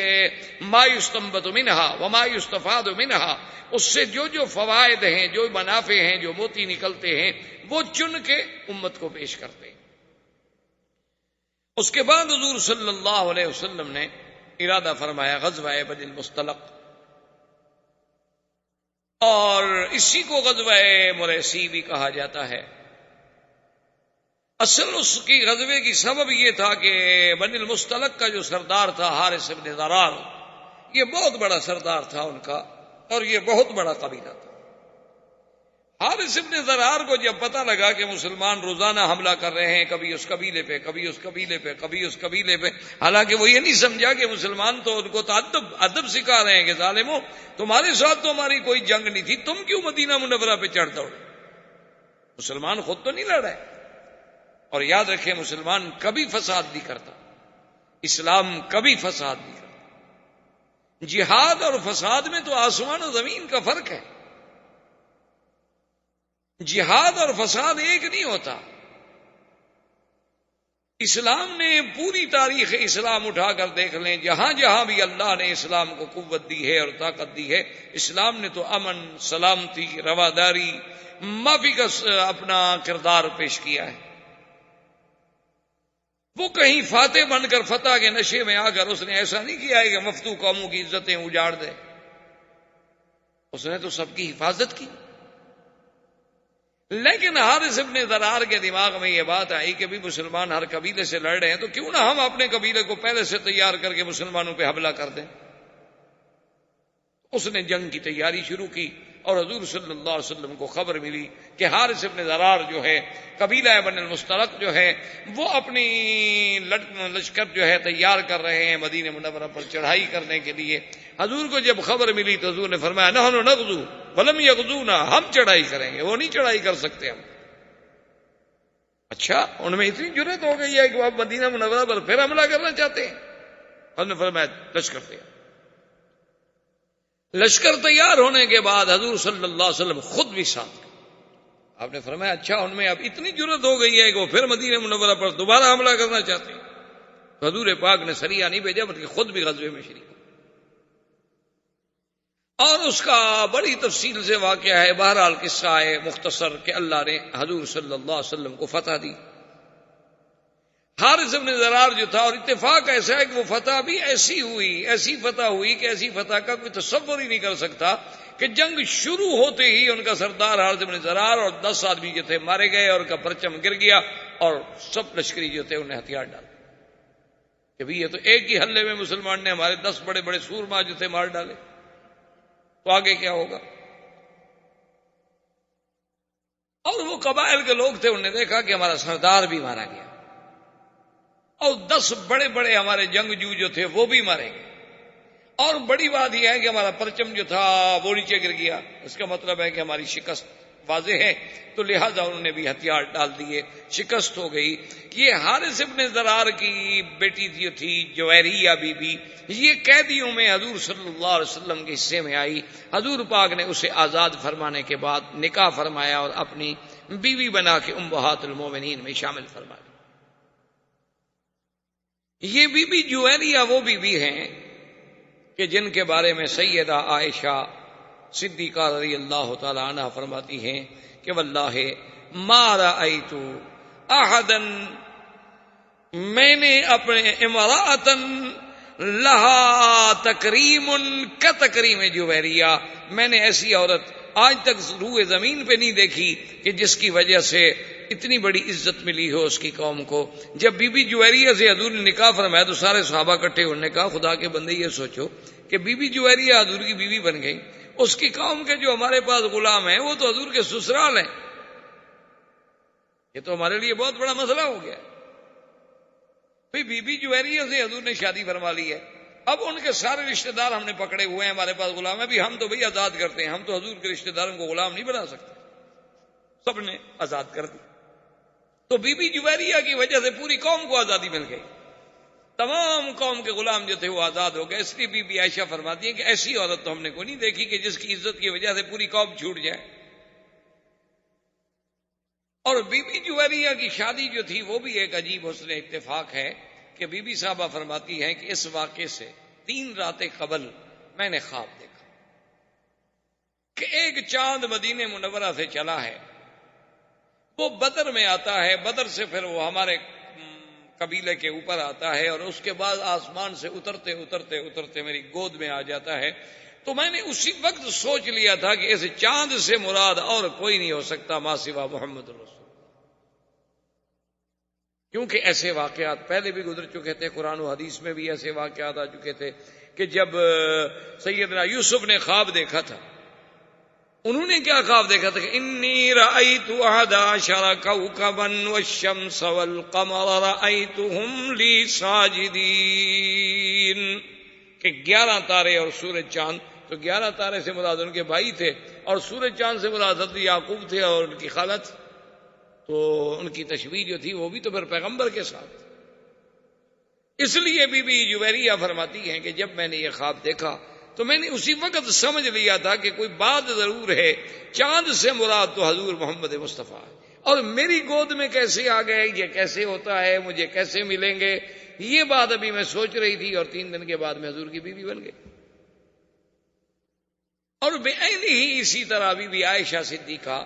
ما یستنبط منہا وما یستفاد منہا، اس سے جو جو فوائد ہیں، جو منافع ہیں، جو موتی نکلتے ہیں، وہ چن کے امت کو پیش کرتے ہیں۔ اس کے بعد حضور صلی اللہ علیہ وسلم نے ارادہ فرمایا غزوہ بنی المصطلق، اور اسی کو غزوہ مریسی بھی کہا جاتا ہے۔ اصل اس کی غزوے کی سبب یہ تھا کہ بنی المصطلق کا جو سردار تھا حارث بن ضرار، یہ بہت بڑا سردار تھا ان کا، اور یہ بہت بڑا قبیلہ تھا۔ حارث بن ضرار کو جب پتہ لگا کہ مسلمان روزانہ حملہ کر رہے ہیں، کبھی اس قبیلے پہ، کبھی اس قبیلے پہ، کبھی اس قبیلے پہ، حالانکہ وہ یہ نہیں سمجھا کہ مسلمان تو ان کو ادب سکھا رہے ہیں کہ ظالموں تمہارے ساتھ تو ہماری کوئی جنگ نہیں تھی، تم کیوں مدینہ منورہ پہ چڑھ دوڑے؟ مسلمان خود تو نہیں لڑ رہے۔ اور یاد رکھیں مسلمان کبھی فساد نہیں کرتا، اسلام کبھی فساد نہیں کرتا۔ جہاد اور فساد میں تو آسمان و زمین کا فرق ہے، جہاد اور فساد ایک نہیں ہوتا۔ اسلام نے پوری تاریخ اسلام اٹھا کر دیکھ لیں، جہاں جہاں بھی اللہ نے اسلام کو قوت دی ہے اور طاقت دی ہے، اسلام نے تو امن، سلامتی، رواداری، معافی کا اپنا کردار پیش کیا ہے۔ وہ کہیں فاتح بن کر فتح کے نشے میں آ کر اس نے ایسا نہیں کیا ہے کہ مفتو قوموں کی عزتیں اجاڑ دے، اس نے تو سب کی حفاظت کی۔ لیکن حارث بن ضرار کے دماغ میں یہ بات آئی کہ بھی مسلمان ہر قبیلے سے لڑ رہے ہیں، تو کیوں نہ ہم اپنے قبیلے کو پہلے سے تیار کر کے مسلمانوں پہ حملہ کر دیں۔ اس نے جنگ کی تیاری شروع کی، اور حضور صلی اللہ علیہ وسلم کو خبر ملی کہ حارث بن ضرار جو ہے، قبیلہ بن المصطلق جو ہے، وہ اپنی لشکر جو ہے تیار کر رہے ہیں مدینہ منورہ پر چڑھائی کرنے کے لیے۔ حضور کو جب خبر ملی تو حضور نے فرمایا نحن نغزو ولم یغزونا، ہم چڑھائی کریں گے، وہ نہیں چڑھائی کر سکتے ہم۔ اچھا، ان میں اتنی جرأت ہو گئی ہے کہ وہ اب مدینہ منورہ پر پھر حملہ کرنا چاہتے ہیں؟ حضور نے فرمایا لشکر تیار۔ لشکر تیار ہونے کے بعد حضور صلی اللہ علیہ وسلم خود بھی ساتھ گئے۔ آپ نے فرمایا اچھا، ان میں اب اتنی جرأت ہو گئی ہے کہ وہ پھر مدینہ منورہ پر دوبارہ حملہ کرنا چاہتے ہیں۔ تو حضور پاک نے سریہ نہیں بھیجا بلکہ خود بھی غزوے میں شریک، اور اس کا بڑی تفصیل سے واقعہ ہے۔ بہرحال قصہ ہے مختصر کہ اللہ نے حضور صلی اللہ علیہ وسلم کو فتح دی۔ حارث بن ضرار جو تھا، اور اتفاق ایسا ہے کہ وہ فتح بھی ایسی ہوئی، ایسی فتح ہوئی کہ ایسی فتح کا کوئی تصور ہی نہیں کر سکتا کہ جنگ شروع ہوتے ہی ان کا سردار حارث بن ضرار اور 10 آدمی جو تھے مارے گئے، اور ان کا پرچم گر گیا، اور سب لشکری جو تھے انہیں ہتھیار ڈالے کہ بھی یہ تو ایک ہی حلے میں مسلمان نے ہمارے 10 بڑے بڑے سورما جو تھے مار ڈالے، تو آگے کیا ہوگا؟ اور وہ قبائل کے لوگ تھے، انہوں نے دیکھا کہ ہمارا سردار بھی مارا گیا، اور 10 بڑے بڑے ہمارے جنگجو جو تھے وہ بھی مارے گئے، اور بڑی بات یہ ہے کہ ہمارا پرچم جو تھا وہ نیچے گر گیا۔ اس کا مطلب ہے کہ ہماری شکست واضح ہے، تو لہذا انہوں نے بھی ہتھیار ڈال دیے، شکست ہو گئی۔ یہ حارث ابن زرار کی بیٹی تھی جویریہ بی بی، یہ قیدیوں میں حضور صلی اللہ علیہ وسلم کے حصے میں آئی۔ حضور پاک نے اسے آزاد فرمانے کے بعد نکاح فرمایا اور اپنی بیوی بنا کے امہات المومنین میں شامل فرمایا۔ یہ بی بی جویریہ وہ بی بی ہیں کہ جن کے بارے میں سیدہ عائشہ صدیقہ رضی اللہ تعالی عنہ فرماتی ہیں کہ واللہ ما رأیت احدا، میں نے اپنے امرأتن لہا تکریم کتکریم جویریہ، میں نے ایسی عورت آج تک روئے زمین پہ نہیں دیکھی کہ جس کی وجہ سے اتنی بڑی عزت ملی ہو اس کی قوم کو۔ جب بی بی جویریہ سے حضور نے نکاح فرمایا تو سارے صحابہ اکٹھے انہوں نے کہا خدا کے بندے یہ سوچو کہ بی بی جویریہ حضور کی بیوی بن گئی، اس کی قوم کے جو ہمارے پاس غلام ہیں وہ تو حضور کے سسرال ہیں، یہ تو ہمارے لیے بہت بڑا مسئلہ ہو گیا۔ بی بی جویریہ سے حضور نے شادی فرما لی ہے، اب ان کے سارے رشتہ دار ہم نے پکڑے ہوئے ہیں، ہمارے پاس غلام ہے، بھی ہم تو بھئی آزاد کرتے ہیں، ہم تو حضور کے رشتہ داروں کو غلام نہیں بنا سکتے، سب نے آزاد کر دی۔ تو بی بی جویریہ کی وجہ سے پوری قوم کو آزادی مل گئی، تمام قوم کے غلام جو تھے وہ آزاد ہو گئے۔ اس لیے بی بی عائشہ فرماتی ہے کہ ایسی عورت تو ہم نے کوئی نہیں دیکھی کہ جس کی عزت کی وجہ سے پوری قوم چھوٹ جائے۔ اور بی بی جویریہ کی شادی جو تھی وہ بھی ایک عجیب حسن اتفاق ہے کہ بی بی صاحبہ فرماتی ہیں کہ اس واقعے سے 3 راتیں قبل میں نے خواب دیکھا کہ ایک چاند مدینہ منورہ سے چلا ہے، وہ بدر میں آتا ہے، بدر سے پھر وہ ہمارے قبیلے کے اوپر آتا ہے اور اس کے بعد آسمان سے اترتے اترتے اترتے میری گود میں آ جاتا ہے۔ تو میں نے اسی وقت سوچ لیا تھا کہ اس چاند سے مراد اور کوئی نہیں ہو سکتا ما سوا محمد رسول، کیونکہ ایسے واقعات پہلے بھی گزر چکے تھے، قرآن و حدیث میں بھی ایسے واقعات آ چکے تھے کہ جب سیدنا یوسف نے خواب دیکھا تھا، انہوں نے کیا خواب دیکھا تھا کہ انی رأیت 11 کوكبا والشمس والقمر رأیتهم لی ساجدین، کہ 11 تارے اور سورج چاند، تو 11 تارے سے مراد ان کے بھائی تھے اور سورج چاند سے مراد حضرت یعقوب تھے اور ان کی خالہ تھی، تو ان کی تشبیہ جو تھی وہ بھی تو پھر پیغمبر کے ساتھ۔ اس لیے بی بی جویریہ فرماتی ہیں کہ جب میں نے یہ خواب دیکھا تو میں نے اسی وقت سمجھ لیا تھا کہ کوئی بات ضرور ہے، چاند سے مراد تو حضور محمد مصطفیٰ ہے، اور میری گود میں کیسے آ گئے، یہ کیسے ہوتا ہے، مجھے کیسے ملیں گے، یہ بات ابھی میں سوچ رہی تھی اور 3 دن کے بعد میں حضور کی بیوی بن گئی۔ اور بعین ہی اسی طرح بی بی عائشہ صدیقہ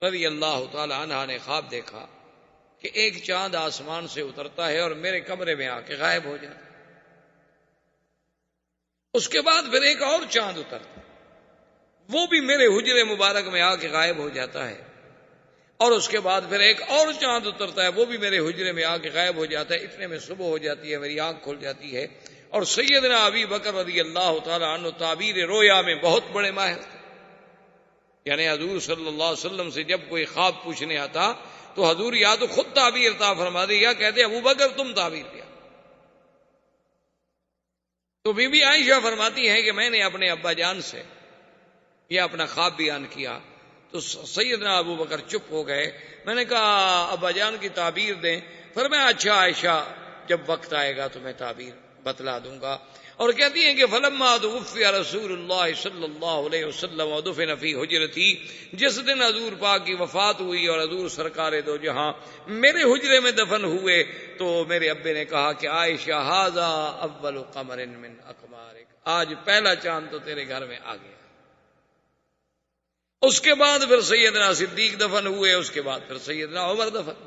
رضی اللہ تعالی عنہا نے خواب دیکھا کہ ایک چاند آسمان سے اترتا ہے اور میرے کمرے میں آ کے غائب ہو جاتا ہے، اس کے بعد پھر ایک اور چاند اترتا ہے، وہ بھی میرے حجرے مبارک میں آ کے غائب ہو جاتا ہے، اور اس کے بعد پھر ایک اور چاند اترتا ہے، وہ بھی میرے حجرے میں آ کے غائب ہو جاتا ہے۔ اتنے میں صبح ہو جاتی ہے، میری آنکھ کھل جاتی ہے، اور سیدنا ابی بکر رضی اللہ تعالی عنہ تعبیر رویا میں بہت بڑے ماہر تھے، یعنی حضور صلی اللہ علیہ وسلم سے جب کوئی خواب پوچھنے آتا تو حضور یا تو خود تعبیر عطا فرما دے یا کہتے ابو بکر تم تعبیر دیا۔ تو بی بی عائشہ فرماتی ہیں کہ میں نے اپنے ابا جان سے یہ اپنا خواب بیان کیا تو سیدنا ابو بکر چپ ہو گئے۔ میں نے کہا ابا جان کی تعبیر دیں، فرمایا اچھا عائشہ جب وقت آئے گا تو میں تعبیر بتلا دوں گا۔ اور کہتی ہیں کہ فلما توفی رسول اللہ صلی اللہ علیہ وسلم ودفن فی حجرتی، جس دن حضور پاک کی وفات ہوئی اور حضور سرکار دو جہاں میرے حجرے میں دفن ہوئے تو میرے ابے نے کہا کہ عائشہ ھذا اول قمر من اقمارک، آج پہلا چاند تو تیرے گھر میں آ گیا۔ اس کے بعد پھر سیدنا صدیق دفن ہوئے، اس کے بعد پھر سیدنا عمر دفن۔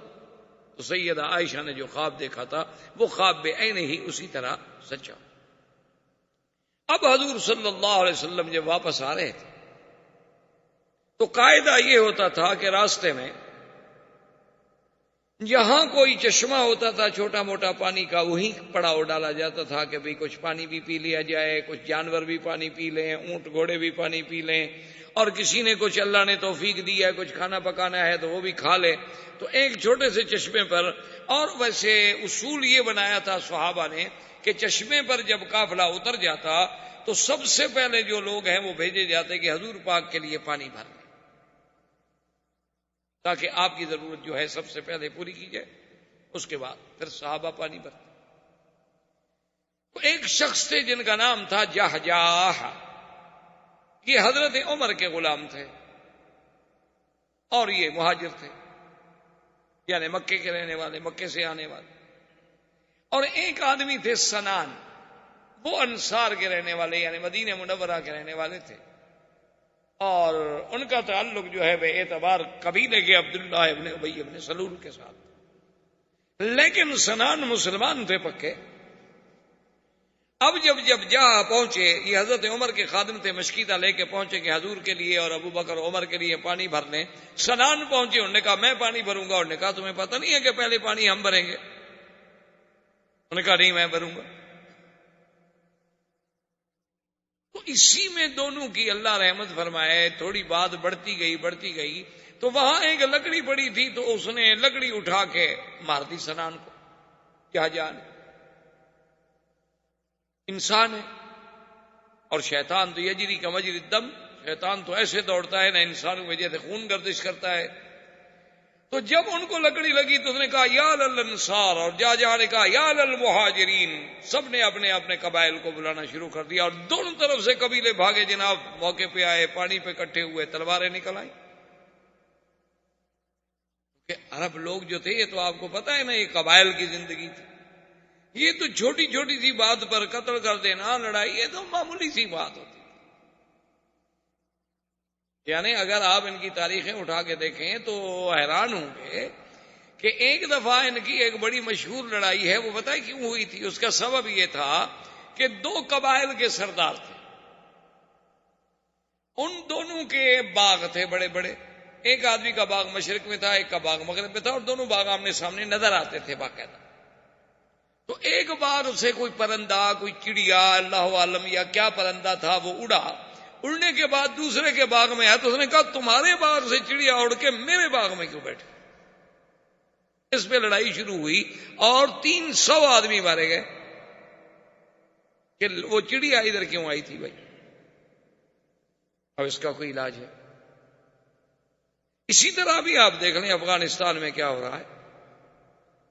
تو سیدہ عائشہ نے جو خواب دیکھا تھا وہ خواب بعین ہی اسی طرح سچا۔ اب حضور صلی اللہ علیہ وسلم جب واپس آ رہے تھے تو قاعدہ یہ ہوتا تھا کہ راستے میں جہاں کوئی چشمہ ہوتا تھا چھوٹا موٹا پانی کا وہیں پڑاؤ ڈالا جاتا تھا کہ بھئی کچھ پانی بھی پی لیا جائے، کچھ جانور بھی پانی پی لیں، اونٹ گھوڑے بھی پانی پی لیں، اور کسی نے کچھ اللہ نے توفیق دی ہے کچھ کھانا پکانا ہے تو وہ بھی کھا لے۔ تو ایک چھوٹے سے چشمے پر، اور ویسے اصول یہ بنایا تھا صحابہ نے کہ چشمے پر جب قافلہ اتر جاتا تو سب سے پہلے جو لوگ ہیں وہ بھیجے جاتے کہ حضور پاک کے لیے پانی بھر لیں، تاکہ آپ کی ضرورت جو ہے سب سے پہلے پوری کی جائے. اس کے بعد پھر صحابہ پانی بھرتے. ایک شخص تھے جن کا نام تھا جہجاہ. یہ حضرت عمر کے غلام تھے اور یہ مہاجر تھے، یعنی مکے کے رہنے والے، مکے سے آنے والے. اور ایک آدمی تھے سنان، وہ انصار کے رہنے والے یعنی مدینہ منورہ کے رہنے والے تھے، اور ان کا تعلق جو ہے بے اعتبار قبیلے کے عبداللہ ابن ابی ابن سلول کے ساتھ. لیکن سنان مسلمان تھے پکے. اب جب جہاں پہنچے، یہ حضرت عمر کے خادم تھے، مشکیتا لے کے پہنچے کہ حضور کے لیے اور ابو بکر عمر کے لیے پانی بھر لیں. سنان پہنچے، انہوں نے کہا میں پانی بھروں گا. انہوں نے کہا تمہیں پتہ نہیں ہے کہ پہلے پانی ہم بھریں گے؟ انہوں نے کہا نہیں میں بھروں گا. تو اسی میں دونوں کی اللہ رحمت فرمائے تھوڑی بات بڑھتی گئی. تو وہاں ایک لکڑی پڑی تھی، تو اس نے لکڑی اٹھا کے مار دی سنان کو. کیا جانے انسان ہے، اور شیطان تو یجری کا مجری الدم، شیطان تو ایسے دوڑتا ہے نا انسانوں میں جیسے خون گردش کرتا ہے. تو جب ان کو لکڑی لگی تو اس نے کہا یا للانصار، اور جہاں نے کہا یا للمہاجرین. سب نے اپنے اپنے قبائل کو بلانا شروع کر دیا، اور دونوں طرف سے قبیلے بھاگے جناب. موقع پہ آئے، پانی پہ اکٹھے ہوئے، تلواریں نکل آئیں. کہ عرب لوگ جو تھے، یہ تو آپ کو پتا ہے نا، یہ قبائل کی زندگی تھی. یہ تو چھوٹی چھوٹی سی بات پر قتل کر دینا، لڑائی، یہ تو معمولی سی بات ہوتی. یعنی اگر آپ ان کی تاریخیں اٹھا کے دیکھیں تو حیران ہوں گے کہ ایک دفعہ ان کی ایک بڑی مشہور لڑائی ہے. وہ بتائیں کیوں ہوئی تھی؟ اس کا سبب یہ تھا کہ دو قبائل کے سردار تھے، ان دونوں کے باغ تھے بڑے بڑے. ایک آدمی کا باغ مشرق میں تھا، ایک کا باغ مغرب میں تھا، اور دونوں باغ آمنے سامنے نظر آتے تھے باقاعدہ. تو ایک بار سے کوئی پرندہ، کوئی چڑیا، اللہ عالم یا کیا پرندہ تھا، وہ اڑا. اڑنے کے بعد دوسرے کے باغ میں آیا تو اس نے کہا تمہارے باغ سے چڑیا اڑ کے میرے باغ میں کیوں بیٹھے؟ اس پہ لڑائی شروع ہوئی اور 300 آدمی مارے گئے کہ وہ چڑیا ادھر کیوں آئی تھی بھائی. اب اس کا کوئی علاج ہے؟ اسی طرح بھی آپ دیکھ لیں افغانستان میں کیا ہو رہا ہے.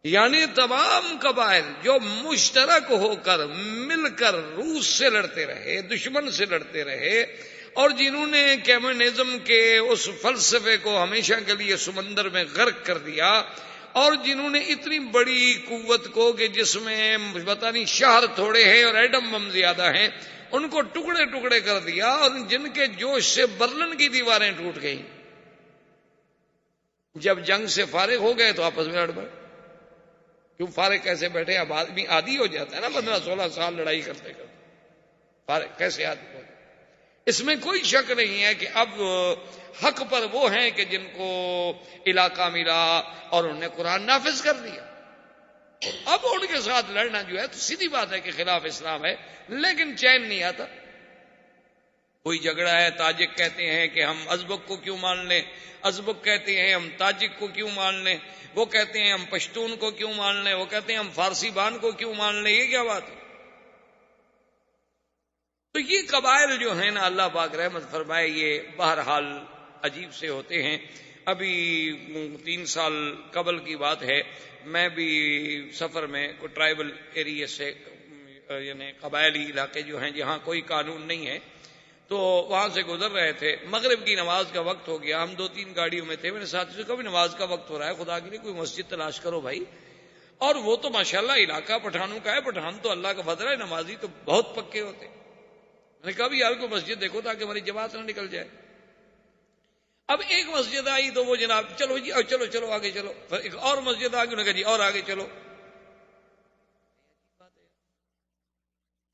یعنی تمام قبائل جو مشترک ہو کر مل کر روس سے لڑتے رہے، دشمن سے لڑتے رہے، اور جنہوں نے کمیونزم کے اس فلسفے کو ہمیشہ کے لیے سمندر میں غرق کر دیا، اور جنہوں نے اتنی بڑی قوت کو کہ جس میں پتہ نہیں شہر تھوڑے ہیں اور ایٹم بم زیادہ ہیں، ان کو ٹکڑے ٹکڑے کر دیا، اور جن کے جوش سے برلن کی دیواریں ٹوٹ گئیں. جب جنگ سے فارغ ہو گئے تو آپس میں لڑ پڑے. کیوں فارغ کیسے بیٹھے؟ اب آدمی عادی ہو جاتا ہے نا، 15-16 سال لڑائی کرتے کرتے فارغ کیسے آدمی ہو؟ اس میں کوئی شک نہیں ہے کہ اب حق پر وہ ہیں کہ جن کو علاقہ ملا اور انہوں نے قرآن نافذ کر دیا. اب ان کے ساتھ لڑنا جو ہے تو سیدھی بات ہے کہ خلاف اسلام ہے، لیکن چین نہیں آتا. کوئی جھگڑا ہے، تاجک کہتے ہیں کہ ہم ازبک کو کیوں مان لیں، ازبک کہتے ہیں ہم تاجک کو کیوں مان لیں، وہ کہتے ہیں ہم پشتون کو کیوں مان لیں، وہ کہتے ہیں ہم فارسی بان کو کیوں مان لیں. یہ کیا بات ہے؟ تو یہ قبائل جو ہیں نا، اللہ پاک رحمت فرمائے، یہ بہرحال عجیب سے ہوتے ہیں. ابھی 3 سال قبل کی بات ہے، میں بھی سفر میں کوئی ٹرائبل ایریا سے، یعنی قبائلی علاقے جو ہیں جہاں کوئی قانون نہیں ہے، تو وہاں سے گزر رہے تھے. مغرب کی نماز کا وقت ہو گیا، ہم 2-3 گاڑیوں میں تھے. میرے ساتھی سے کبھی نماز کا وقت ہو رہا ہے، خدا کے لیے کوئی مسجد تلاش کرو بھائی. اور وہ تو ماشاءاللہ علاقہ پٹھانوں کا ہے، پٹھان تو اللہ کا فضل ہے، نمازی تو بہت پکے ہوتے. میں نے کہا بھی یار کو مسجد دیکھو تاکہ ہماری جماعت نہ نکل جائے. اب ایک مسجد آئی تو وہ جناب چلو جی چلو چلو آگے چلو. پھر ایک اور مسجد آ گئی، انہوں نے کہا جی اور آگے چلو.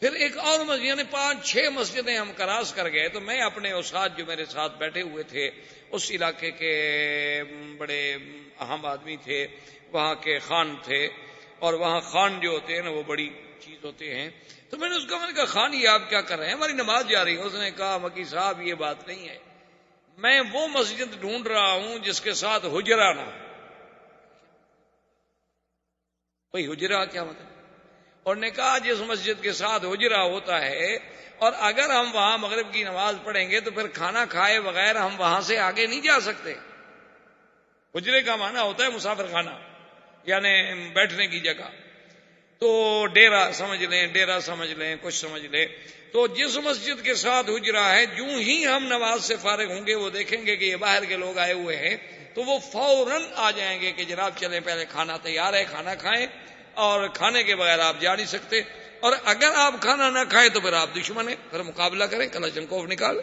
پھر ایک اور مسجد، یعنی 5-6 مسجدیں ہم کراس کر گئے. تو میں اپنے استاد جو میرے ساتھ بیٹھے ہوئے تھے، اس علاقے کے بڑے اہم آدمی تھے، وہاں کے خان تھے، اور وہاں خان جو ہوتے ہیں نا وہ بڑی چیز ہوتے ہیں. تو میں نے نے کہا خان یہ آپ کیا کر رہے ہیں؟ ہماری نماز جا رہی ہے. اس نے کہا مکی صاحب یہ بات نہیں ہے، میں وہ مسجد ڈھونڈ رہا ہوں جس کے ساتھ حجرہ نہ ہو. بھائی حجرہ کیا مطلب؟ اور نے کہا جس مسجد کے ساتھ حجرہ ہوتا ہے، اور اگر ہم وہاں مغرب کی نماز پڑھیں گے تو پھر کھانا کھائے بغیر ہم وہاں سے آگے نہیں جا سکتے. حجرے کا معنی ہوتا ہے مسافر خانہ، یعنی بیٹھنے کی جگہ، تو ڈیرا سمجھ لیں، ڈیرا سمجھ لیں، کچھ سمجھ لیں۔ تو جس مسجد کے ساتھ حجرہ ہے، جو ہی ہم نماز سے فارغ ہوں گے وہ دیکھیں گے کہ یہ باہر کے لوگ آئے ہوئے ہیں، تو وہ فوراً آ جائیں گے کہ جناب چلیں، پہلے کھانا تیار ہے، کھانا کھائیں، اور کھانے کے بغیر آپ جا نہیں سکتے، اور اگر آپ کھانا نہ کھائیں تو پھر آپ دشمن ہیں، پھر مقابلہ کریں، کلاشنکوف نکال،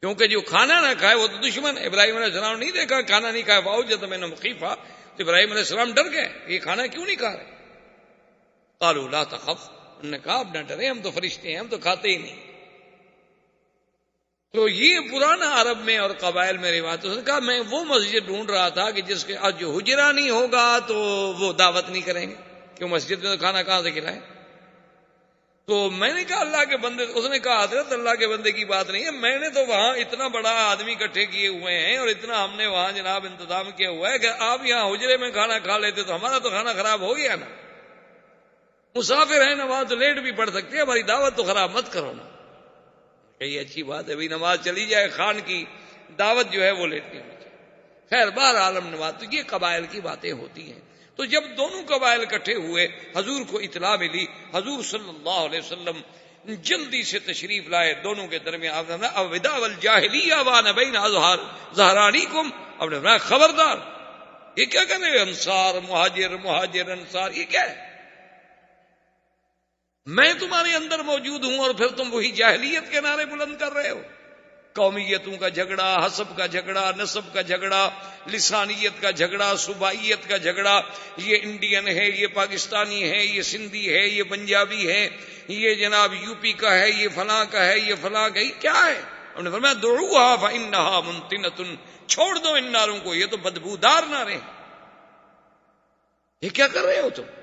کیونکہ جو کھانا نہ کھائے وہ تو دشمن ہے۔ ابراہیم علیہ السلام نہیں دیکھا کھانا نہیں کھایا، فاوجد منهم خیفہ، تو ابراہیم علیہ السلام ڈر گئے، یہ کھانا کیوں نہیں کھا رہے؟ قالوا لا تخف، انہوں نے کہا اب نہ ڈرے، ہم تو فرشتے ہیں، ہم تو کھاتے ہی نہیں۔ تو یہ پرانا عرب میں اور قبائل میں روایت، اس نے کہا میں وہ مسجد ڈھونڈ رہا تھا کہ جس کے آج جو حجرہ نہیں ہوگا تو وہ دعوت نہیں کریں گے، کیوں مسجد میں تو کھانا کہاں سے کھلائیں؟ تو میں نے کہا اللہ کے بندے، اس نے کہا حضرت اللہ کے بندے کی بات نہیں ہے، میں نے تو وہاں اتنا بڑا آدمی اکٹھے کیے ہوئے ہیں اور اتنا ہم نے وہاں جناب انتظام کیا ہوا ہے کہ آپ یہاں حجرے میں کھانا کھا لیتے تو ہمارا تو کھانا خراب ہو گیا نا، مسافر ہیں نا، وہاں تو لیٹ بھی پڑ سکتے ہیں، ہماری دعوت تو خراب مت کرو نا۔ یہ اچھی بات ہے بھائی، نماز چلی جائے، خان کی دعوت جو ہے وہ لیٹنی ہونی چاہیے۔ خیر بہر عالم نماز، تو یہ قبائل کی باتیں ہوتی ہیں۔ تو جب دونوں قبائل اکٹھے ہوئے، حضور کو اطلاع ملی، حضور صلی اللہ علیہ وسلم جلدی سے تشریف لائے، دونوں کے درمیان اوداع الجاہلیہ وانا بین ظہرانیکم، اب نے فرمایا خبردار، یہ کیا کر رہے ہیں انصار مہاجر، مہاجر انصار، یہ کیا ہے؟ میں تمہارے اندر موجود ہوں اور پھر تم وہی جاہلیت کے نعرے بلند کر رہے ہو، قومیتوں کا جھگڑا، حسب کا جھگڑا، نسب کا جھگڑا، لسانیت کا جھگڑا، صوبائیت کا جھگڑا، یہ انڈین ہے، یہ پاکستانی ہے، یہ سندھی ہے، یہ پنجابی ہے، یہ جناب یو پی کا ہے، یہ فلاں کا ہے، یہ فلاں کا، یہ کیا ہے؟ انہوں نے فرمایا دعوها فانها منتنۃ، چھوڑ دو ان نعروں کو، یہ تو بدبودار نعرے ہیں، یہ کیا کر رہے ہو تم؟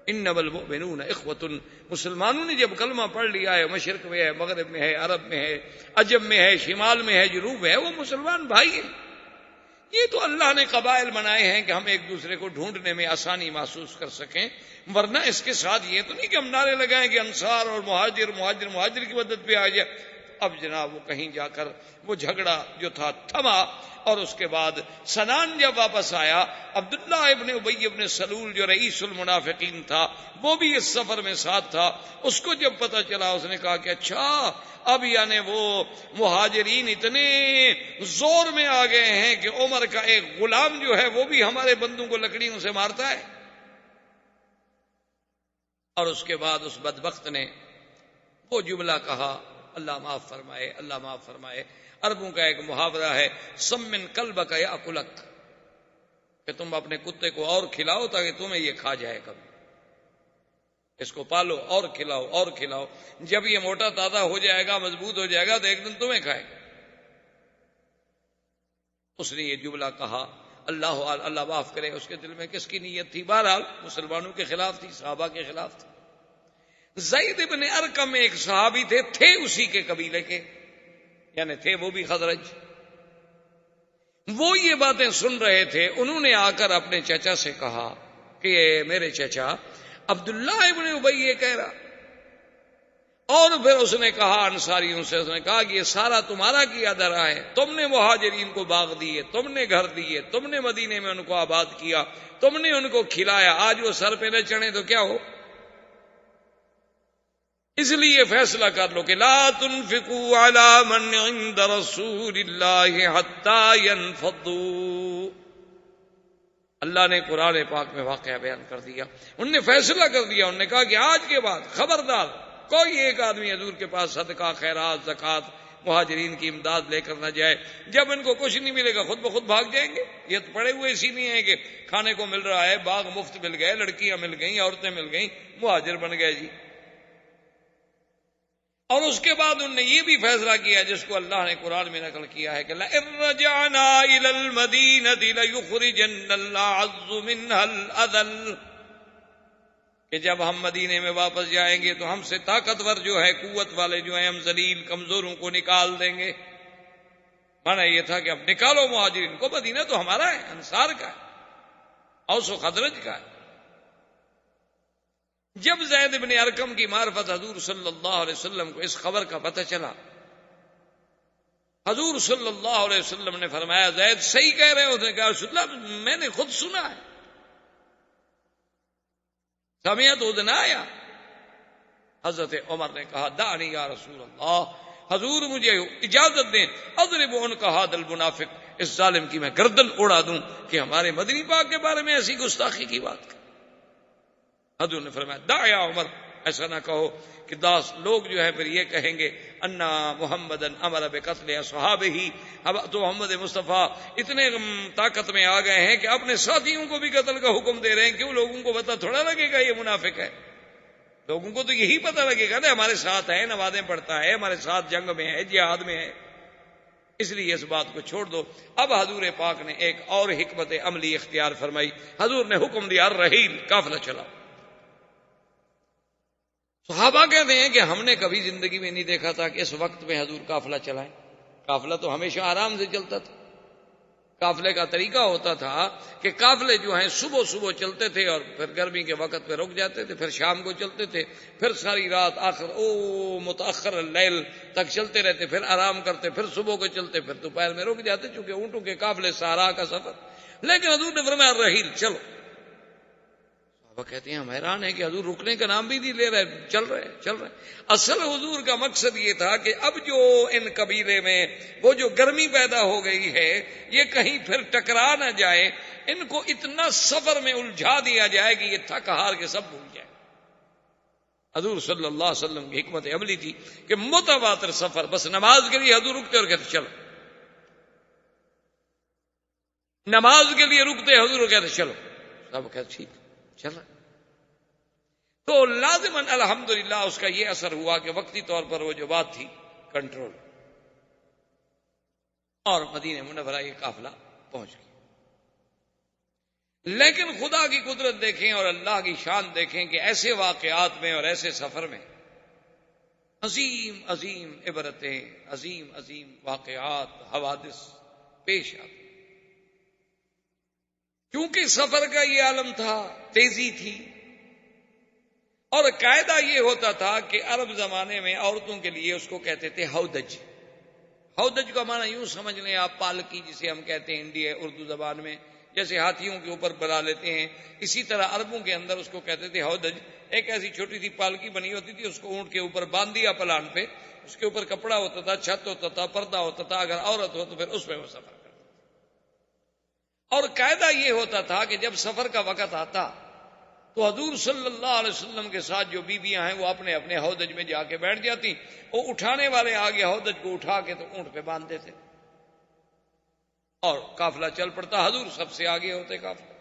انما المؤمنون اخوۃ، مسلمانوں نے جب کلمہ پڑھ لیا ہے، مشرق میں ہے، مغرب میں ہے، عرب میں ہے، عجم میں ہے، شمال میں ہے، جنوب میں ہے، وہ مسلمان بھائی ہیں۔ یہ تو اللہ نے قبائل بنائے ہیں کہ ہم ایک دوسرے کو ڈھونڈنے میں آسانی محسوس کر سکیں، ورنہ اس کے ساتھ یہ تو نہیں کہ ہم نعرے لگائیں کہ انصار اور مہاجر، مہاجر مہاجر کی مدد پہ آ جائے۔ اب جناب وہ کہیں جا کر وہ جھگڑا جو تھا تھما، اور اس کے بعد سنان جب واپس آیا، عبداللہ ابن ابی ابن سلول جو رئیس المنافقین تھا وہ بھی اس سفر میں ساتھ تھا، اس کو جب پتہ چلا اس نے کہا کہ اچھا اب یعنی وہ مہاجرین اتنے زور میں آ گئے ہیں کہ عمر کا ایک غلام جو ہے وہ بھی ہمارے بندوں کو لکڑیوں سے مارتا ہے۔ اور اس کے بعد اس بدبخت نے وہ جملہ کہا، اللہ معاف فرمائے، اللہ معاف فرمائے، عربوں کا ایک محاورہ ہے سمن کلبک یاکلک، کہ تم اپنے کتے کو اور کھلاؤ تاکہ تمہیں یہ کھا جائے، کبھی اس کو پالو اور کھلاؤ اور کھلاؤ، جب یہ موٹا تازہ ہو جائے گا، مضبوط ہو جائے گا تو ایک دن تمہیں کھائے گا۔ اس نے یہ جملہ کہا، اللہ معاف کرے، اس کے دل میں کس کی نیت تھی؟ بہرحال مسلمانوں کے خلاف تھی، صحابہ کے خلاف تھی۔ زید بن ارقم ایک صحابی تھے اسی کے قبیلے کے، یعنی تھے وہ بھی خزرج، وہ یہ باتیں سن رہے تھے۔ انہوں نے آ کر اپنے چچا سے کہا کہ میرے چچا عبداللہ ابن ابی یہ کہہ رہا، اور پھر اس نے کہا انصاریوں سے، اس نے کہا کہ یہ سارا تمہارا کیا دھرا ہے، تم نے مہاجرین کو باغ دیے، تم نے گھر دیے، تم نے مدینے میں ان کو آباد کیا، تم نے ان کو کھلایا، آج وہ سر پہ نہ چڑھے تو کیا ہو؟ اس لیے فیصلہ کر لو کہ لا تنفقوا علی من عند رسول اللہ حتی ينفضوا۔ اللہ نے قرآن پاک میں واقعہ بیان کر دیا، انہوں نے فیصلہ کر دیا، انہوں نے کہا کہ آج کے بعد خبردار کوئی ایک آدمی حضور کے پاس صدقہ، خیرات، زکوٰۃ، مہاجرین کی امداد لے کر نہ جائے، جب ان کو کچھ نہیں ملے گا خود بخود بھاگ جائیں گے۔ یہ تو پڑے ہوئے اسی نہیں ہے کہ کھانے کو مل رہا ہے، باغ مفت مل گئے، لڑکیاں مل گئیں، عورتیں مل گئیں، مہاجر بن گئے جی۔ اور اس کے بعد انہوں نے یہ بھی فیصلہ کیا جس کو اللہ نے قرآن میں نقل کیا ہے کہ لَئِن رَّجَعْنَا إِلَى الْمَدِينَةِ لَيُخْرِجَنَّ الْأَعَزُّ مِنْهَا الْأَذَلَّ، کہ جب ہم مدینے میں واپس جائیں گے تو ہم سے طاقتور جو ہے، قوت والے جو ہیں، ہم ذلیل کمزوروں کو نکال دیں گے۔ مانا یہ تھا کہ اب نکالو مہاجرین کو، مدینہ تو ہمارا ہے، انصار کا ہے، اوس و خزرج کا ہے۔ جب زید بن ارقم کی معرفت حضور صلی اللہ علیہ وسلم کو اس خبر کا پتہ چلا حضور صلی اللہ علیہ وسلم نے فرمایا زید صحیح کہہ رہے ہو؟ اس نے کہا رسول اللہ میں نے خود سنا ہے. سمعت اذنایا. حضرت عمر نے کہا دعنی یا رسول اللہ، حضور مجھے اجازت دیں اضرب عنق ھذا المنافق، اس ظالم کی میں گردن اڑا دوں کہ ہمارے مدنی پاک کے بارے میں ایسی گستاخی کی بات کرے. حضور نے فرمایا دع یا عمر، ایسا نہ کہو کہ 10 لوگ جو ہے پھر یہ کہیں گے انا محمدن امر بقتل اصحابہ، اب تو محمد مصطفیٰ اتنے طاقت میں آ گئے ہیں کہ اپنے ساتھیوں کو بھی قتل کا حکم دے رہے ہیں. کیوں؟ لوگوں کو پتہ تھوڑا لگے گا یہ منافق ہے، لوگوں کو تو یہی پتہ لگے گا نا ہمارے ساتھ ہے، نمازیں پڑھتا ہے، ہمارے ساتھ جنگ میں ہے، جہاد میں ہے. اس لیے اس بات کو چھوڑ دو. اب حضور پاک نے ایک اور حکمت عملی اختیار فرمائی. حضور نے حکم دیا الرحیل، قافلہ چلاؤ. صحابہ کہتے ہیں کہ ہم نے کبھی زندگی میں نہیں دیکھا تھا کہ اس وقت میں حضور قافلہ چلائیں. قافلہ تو ہمیشہ آرام سے چلتا تھا. قافلے کا طریقہ ہوتا تھا کہ قافلے جو ہیں صبح صبح چلتے تھے اور پھر گرمی کے وقت پہ رک جاتے تھے، پھر شام کو چلتے تھے، پھر ساری رات آخر متاخر اللیل تک چلتے رہتے، پھر آرام کرتے، پھر صبح کو چلتے، پھر دوپہر میں رک جاتے، چونکہ اونٹوں کے قافلے صحرا کا سفر. لیکن حضور نے فرمایا الرحیل، چلو. وہ کہتے ہیں ہم حیران ہیں کہ حضور رکنے کا نام بھی نہیں لے رہے، چل رہے. اصل حضور کا مقصد یہ تھا کہ اب جو ان قبیلے میں وہ جو گرمی پیدا ہو گئی ہے یہ کہیں پھر ٹکرا نہ جائے، ان کو اتنا سفر میں الجھا دیا جائے کہ یہ تھک ہار کے سب بھول جائے. حضور صلی اللہ علیہ وسلم کی حکمت عملی تھی کہ متواتر سفر، بس نماز کے لیے حضور رکتے اور کہتے چلو. نماز کے لیے رکتے حضور کہتے چلو، سب کہتے ٹھیک چل. تو لازماً الحمدللہ اس کا یہ اثر ہوا کہ وقتی طور پر وہ جو بات تھی کنٹرول، اور مدینہ منورہ یہ قافلہ پہنچ گیا. لیکن خدا کی قدرت دیکھیں اور اللہ کی شان دیکھیں کہ ایسے واقعات میں اور ایسے سفر میں عظیم عظیم عبرتیں، عظیم عظیم واقعات، حوادث پیش آتے. کیونکہ سفر کا یہ عالم تھا، تیزی تھی، اور قاعدہ یہ ہوتا تھا کہ عرب زمانے میں عورتوں کے لیے اس کو کہتے تھے ہودج. ہودج کا معنی یوں سمجھ لیں آپ پالکی جسے ہم کہتے ہیں انڈیا اردو زبان میں، جیسے ہاتھیوں کے اوپر بنا لیتے ہیں، اسی طرح عربوں کے اندر اس کو کہتے تھے ہودج. ایک ایسی چھوٹی سی پالکی بنی ہوتی تھی، اس کو اونٹ کے اوپر باندھ دیا پلان پہ، اس کے اوپر کپڑا ہوتا تھا، چھت ہوتا تھا، پردہ ہوتا تھا، اگر عورت ہو تو پھر اس پہ وہ سفر. اور قاعدہ یہ ہوتا تھا کہ جب سفر کا وقت آتا تو حضور صلی اللہ علیہ وسلم کے ساتھ جو بیویاں ہیں وہ اپنے اپنے ہودج میں جا کے بیٹھ جاتی. وہ اٹھانے والے آگے ہودج کو اٹھا کے تو اونٹ پہ باندھ دیتے اور قافلہ چل پڑتا. حضور سب سے آگے ہوتے قافلہ.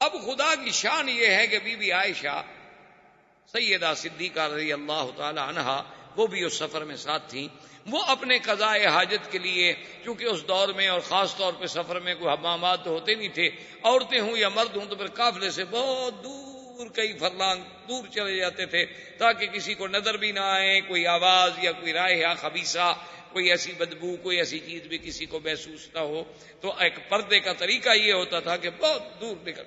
اب خدا کی شان یہ ہے کہ بی بی عائشہ سیدہ صدیقہ رضی اللہ تعالی عنہا وہ بھی اس سفر میں ساتھ تھیں. وہ اپنے قضاء حاجت کے لیے، چونکہ اس دور میں اور خاص طور پہ سفر میں کوئی حمامات تو ہوتے نہیں تھے، عورتیں ہوں یا مرد ہوں تو پھر قافلے سے بہت دور کئی فرلانگ دور چلے جاتے تھے تاکہ کسی کو نظر بھی نہ آئے، کوئی آواز یا کوئی رائحہ خبیثہ، کوئی ایسی بدبو، کوئی ایسی چیز بھی کسی کو محسوس نہ ہو. تو ایک پردے کا طریقہ یہ ہوتا تھا کہ بہت دور نکل.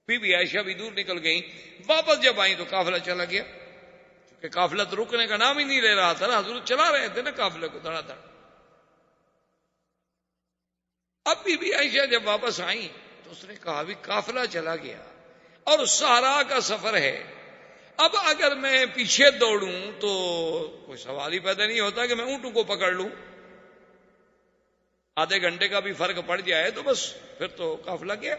بی بی عائشہ بھی دور نکل گئیں. واپس جب آئیں تو قافلہ چلا گیا، کہ قافلہ تو رکنے کا نام ہی نہیں لے رہا تھا نا، حضور چلا رہے تھے نا قافلے کو دھڑا دھڑ. اب بی بی عائشہ جب واپس آئیں تو اس نے کہا بھی قافلہ چلا گیا اور صحرا کا سفر ہے، اب اگر میں پیچھے دوڑوں تو کوئی سوال ہی پیدا نہیں ہوتا کہ میں اونٹوں کو پکڑ لوں، آدھے گھنٹے کا بھی فرق پڑ جائے تو بس پھر تو قافلہ گیا.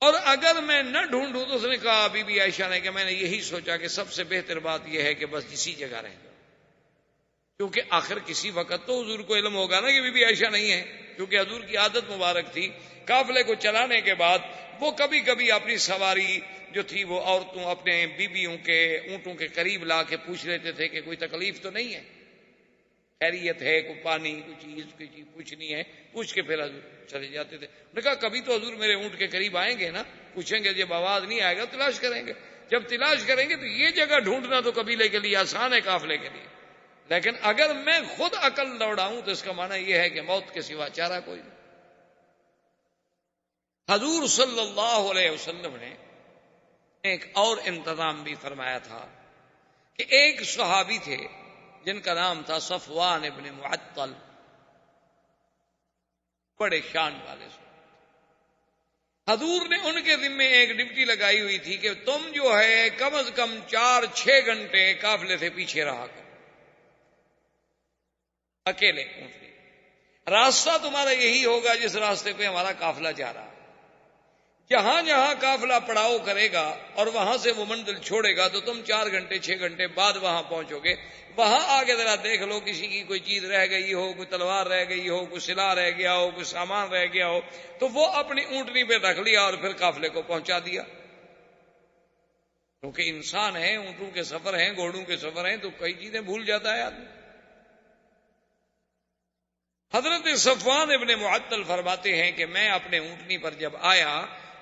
اور اگر میں نہ ڈھونڈوں تو اس نے کہا بی بی عائشہ نے کہ میں نے یہی سوچا کہ سب سے بہتر بات یہ ہے کہ بس اسی جگہ رہ جاؤ، کیونکہ آخر کسی وقت تو حضور کو علم ہوگا نا کہ بی بی عائشہ نہیں ہے. کیونکہ حضور کی عادت مبارک تھی قافلے کو چلانے کے بعد وہ کبھی کبھی اپنی سواری جو تھی وہ عورتوں اپنے بیویوں کے اونٹوں کے قریب لا کے پوچھ لیتے تھے کہ کوئی تکلیف تو نہیں ہے، خیریت ہے، کوئی پانی کوئی چیز پوچھنی ہے، پوچھ کے پھر حضور چلے جاتے تھے. انہوں نے کہا کبھی تو حضور میرے اونٹ کے قریب آئیں گے نا، پوچھیں گے، جب آواز نہیں آئے گا تلاش کریں گے، جب تلاش کریں گے تو یہ جگہ ڈھونڈنا تو قبیلے کے لیے آسان ہے، قافلے کے لیے. لیکن اگر میں خود عقل دوڑاؤں تو اس کا معنی یہ ہے کہ موت کے سوا چارہ کوئی نہیں. حضور صلی اللہ علیہ وسلم نے ایک اور انتظام بھی فرمایا تھا کہ ایک صحابی تھے جن کا نام تھا صفوان ابن معطل، بڑے شان والے سے حضور نے ان کے ذمے ایک ڈیوٹی لگائی ہوئی تھی کہ تم جو ہے کم از کم 4-6 گھنٹے قافلے سے پیچھے رہا کرو، اکیلے اونٹنی، راستہ تمہارا یہی ہوگا جس راستے پہ ہمارا قافلہ جا رہا ہے، جہاں جہاں قافلہ پڑاؤ کرے گا اور وہاں سے وہ منزل چھوڑے گا تو تم 4 گھنٹے 6 گھنٹے بعد وہاں پہنچو گے، وہاں آگے ذرا دیکھ لو کسی کی کوئی چیز رہ گئی ہو، کوئی تلوار رہ گئی ہو، کوئی سلا رہ گیا ہو، کوئی سامان رہ گیا ہو، تو وہ اپنی اونٹنی پہ رکھ لیا اور پھر قافلے کو پہنچا دیا، کیونکہ انسان ہے، اونٹوں کے سفر ہیں، گھوڑوں کے سفر ہیں، تو کئی چیزیں بھول جاتا ہے آدمی۔ حضرت صفوان ابن معطل فرماتے ہیں کہ میں اپنے اونٹنی پر جب آیا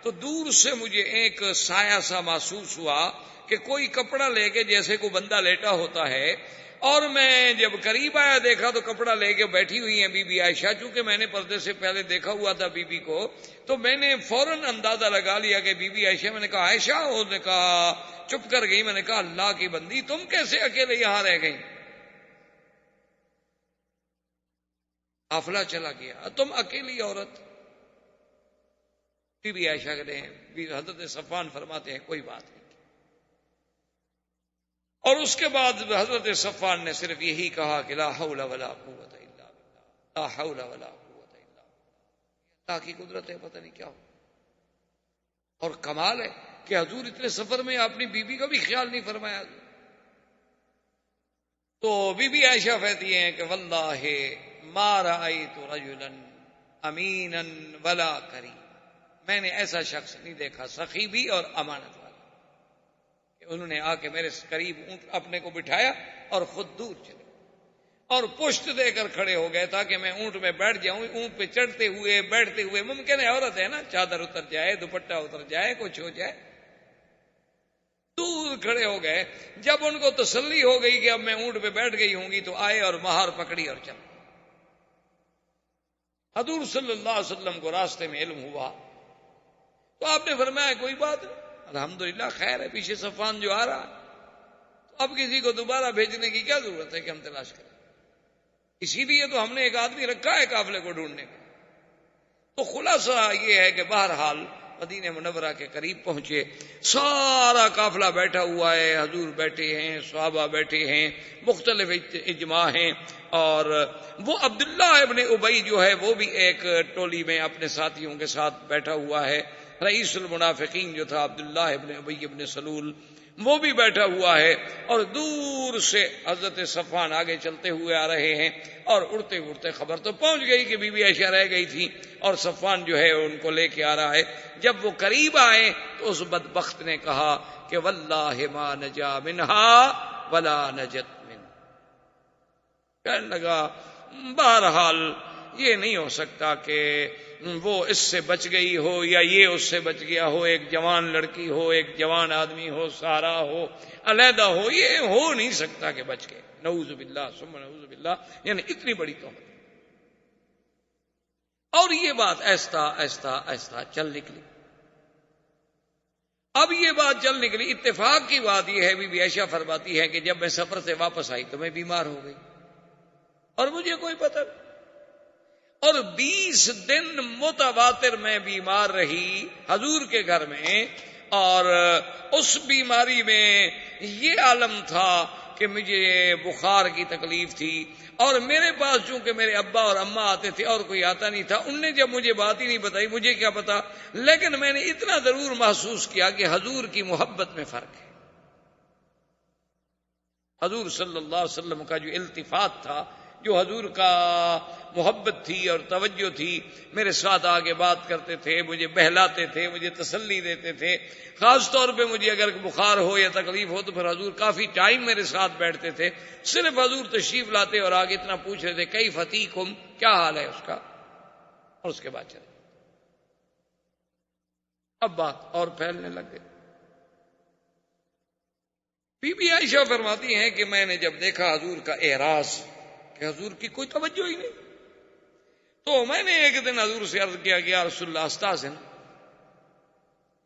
تو دور سے مجھے ایک سایہ سا محسوس ہوا کہ کوئی کپڑا لے کے جیسے کوئی بندہ لیٹا ہوتا ہے، اور میں جب قریب آیا دیکھا تو کپڑا لے کے بیٹھی ہوئی ہیں بی بی عائشہ، چونکہ میں نے پردے سے پہلے دیکھا ہوا تھا بی بی کو، تو میں نے فوراً اندازہ لگا لیا کہ بی بی عائشہ، میں نے کہا عائشہ، انہوں نے کہا چپ کر گئی، میں نے کہا اللہ کی بندی تم کیسے اکیلے یہاں رہ گئی؟ قافلہ چلا گیا، تم اکیلی عورت۔ بی بی عائشہ کہتے ہیں، حضرت صفوان فرماتے ہیں کوئی بات نہیں، اور اس کے بعد حضرت صفوان نے صرف یہی کہا کہ لا حول ولا قوت الا باللہ، لا حول ولا قوت الا باللہ، اللہ کی قدرت ہے، پتہ نہیں کیا ہو۔ اور کمال ہے کہ حضور اتنے سفر میں اپنی بیوی کا بھی خیال نہیں فرمایا۔ تو بی بی عائشہ کہتی ہیں کہ واللہ ما رأیت رجلا امینا ولا کریم، میں نے ایسا شخص نہیں دیکھا، سخی بھی اور امانت والا، کہ انہوں نے آ کے میرے قریب اونٹ اپنے کو بٹھایا اور خود دور چلے اور پشت دے کر کھڑے ہو گئے تاکہ میں اونٹ میں بیٹھ جاؤں۔ اونٹ پہ چڑھتے ہوئے بیٹھتے ہوئے، ممکن ہے عورت ہے نا، چادر اتر جائے، دوپٹہ اتر جائے، کچھ ہو جائے، دور کھڑے ہو گئے۔ جب ان کو تسلی ہو گئی کہ اب میں اونٹ پہ بیٹھ گئی ہوں گی تو آئے اور مہار پکڑی اور چل۔ حضور صلی اللہ علیہ وسلم کو راستے میں علم ہوا تو آپ نے فرمایا کوئی بات نہیں، الحمدللہ خیر ہے، پیچھے صفوان جو آ رہا، تو اب کسی کو دوبارہ بھیجنے کی کیا ضرورت ہے کہ ہم تلاش کریں، اسی لیے تو ہم نے ایک آدمی رکھا ہے قافلے کو ڈھونڈنے کا۔ تو خلاصہ یہ ہے کہ بہرحال مدینہ منورہ کے قریب پہنچے، سارا قافلہ بیٹھا ہوا ہے، حضور بیٹھے ہیں، صحابہ بیٹھے ہیں، مختلف اجماع ہیں، اور وہ عبداللہ ابن ابی جو ہے وہ بھی ایک ٹولی میں اپنے ساتھیوں کے ساتھ بیٹھا ہوا ہے، رئیس المنافقین جو تھا عبداللہ ابن ابی ابن سلول وہ بھی بیٹھا ہوا ہے، اور دور سے حضرت صفوان آگے چلتے ہوئے آ رہے ہیں، اور اڑتے اڑتے خبر تو پہنچ گئی کہ بی بی عائشہ رہ گئی تھی اور صفوان جو ہے ان کو لے کے آ رہا ہے۔ جب وہ قریب آئے تو اس بدبخت نے کہا کہ واللہ ما نجا منہا ولا نجت من، کہنے لگا بہرحال یہ نہیں ہو سکتا کہ وہ اس سے بچ گئی ہو یا یہ اس سے بچ گیا ہو، ایک جوان لڑکی ہو، ایک جوان آدمی ہو، سارا ہو، علیحدہ ہو، یہ ہو نہیں سکتا کہ بچ گئے، نعوذ باللہ ثم نعوذ باللہ، یعنی اتنی بڑی تہمت۔ اور یہ بات آہستہ آہستہ آہستہ چل نکلی۔ اب یہ بات چل نکلی، اتفاق کی بات یہ ہے، بی بی عائشہ فرماتی ہے کہ جب میں سفر سے واپس آئی تو میں بیمار ہو گئی اور مجھے کوئی پتہ نہیں، اور 20 دن متواتر میں بیمار رہی حضور کے گھر میں، اور اس بیماری میں یہ عالم تھا کہ مجھے بخار کی تکلیف تھی، اور میرے پاس چونکہ میرے ابا اور اماں آتے تھے اور کوئی آتا نہیں تھا، ان نے جب مجھے بات ہی نہیں بتائی، مجھے کیا پتا، لیکن میں نے اتنا ضرور محسوس کیا کہ حضور کی محبت میں فرق ہے۔ حضور صلی اللہ علیہ وسلم کا جو التفات تھا، جو حضور کا محبت تھی اور توجہ تھی، میرے ساتھ آگے بات کرتے تھے، مجھے بہلاتے تھے، مجھے تسلی دیتے تھے، خاص طور پہ مجھے اگر بخار ہو یا تکلیف ہو تو پھر حضور کافی ٹائم میرے ساتھ بیٹھتے تھے، صرف حضور تشریف لاتے اور آگے اتنا پوچھ رہے تھے کئی فتیکم، کیا حال ہے اس کا، اور اس کے بعد چلے۔ اب بات اور پھیلنے لگ گئی۔ بی بی عائشہ فرماتی ہیں کہ میں نے جب دیکھا حضور کا اعراض کہ حضور کی کوئی توجہ ہی نہیں، تو میں نے ایک دن حضور سے عرض کیا کہ یا رسول اللہ استاذن،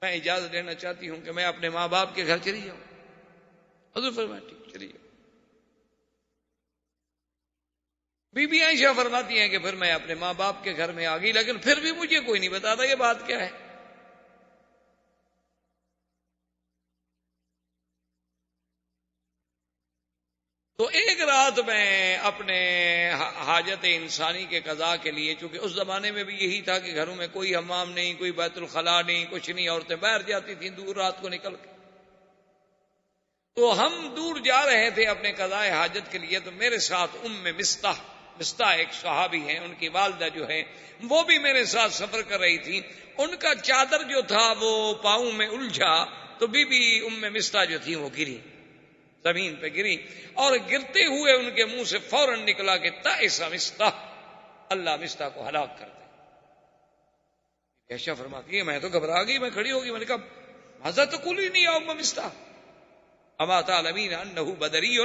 میں اجازت لینا چاہتی ہوں کہ میں اپنے ماں باپ کے گھر چلی جاؤں۔ حضور فرمایا ٹھیک چلیے. بی بی عائشہ فرماتی ہیں کہ پھر میں اپنے ماں باپ کے گھر میں آ گئی، لیکن پھر بھی مجھے کوئی نہیں بتاتا یہ بات کیا ہے. تو ایک رات میں اپنے حاجت انسانی کے قضاء کے لیے، چونکہ اس زمانے میں بھی یہی تھا کہ گھروں میں کوئی حمام نہیں، کوئی بیت الخلاء نہیں، کچھ نہیں، عورتیں باہر جاتی تھیں دور رات کو نکل کے. تو ہم دور جا رہے تھے اپنے قضاء حاجت کے لیے، تو میرے ساتھ مستح ایک صحابی ہیں، ان کی والدہ جو ہے وہ بھی میرے ساتھ سفر کر رہی تھی. ان کا چادر جو تھا وہ پاؤں میں الجھا، تو بی بی مستح جو تھی وہ گری، زمین پہ گری، اور گرتے ہوئے ان کے منہ سے فوراً نکلا کہ تائس مستح، اللہ مستح کو ہلاک کر دے. عائشہ فرماتی ہے میں تو گھبرا گئی، میں کھڑی ہو گئی، میں نے کہا ماذا تقولین یا ام مستح اما تعلمین انہ بدری.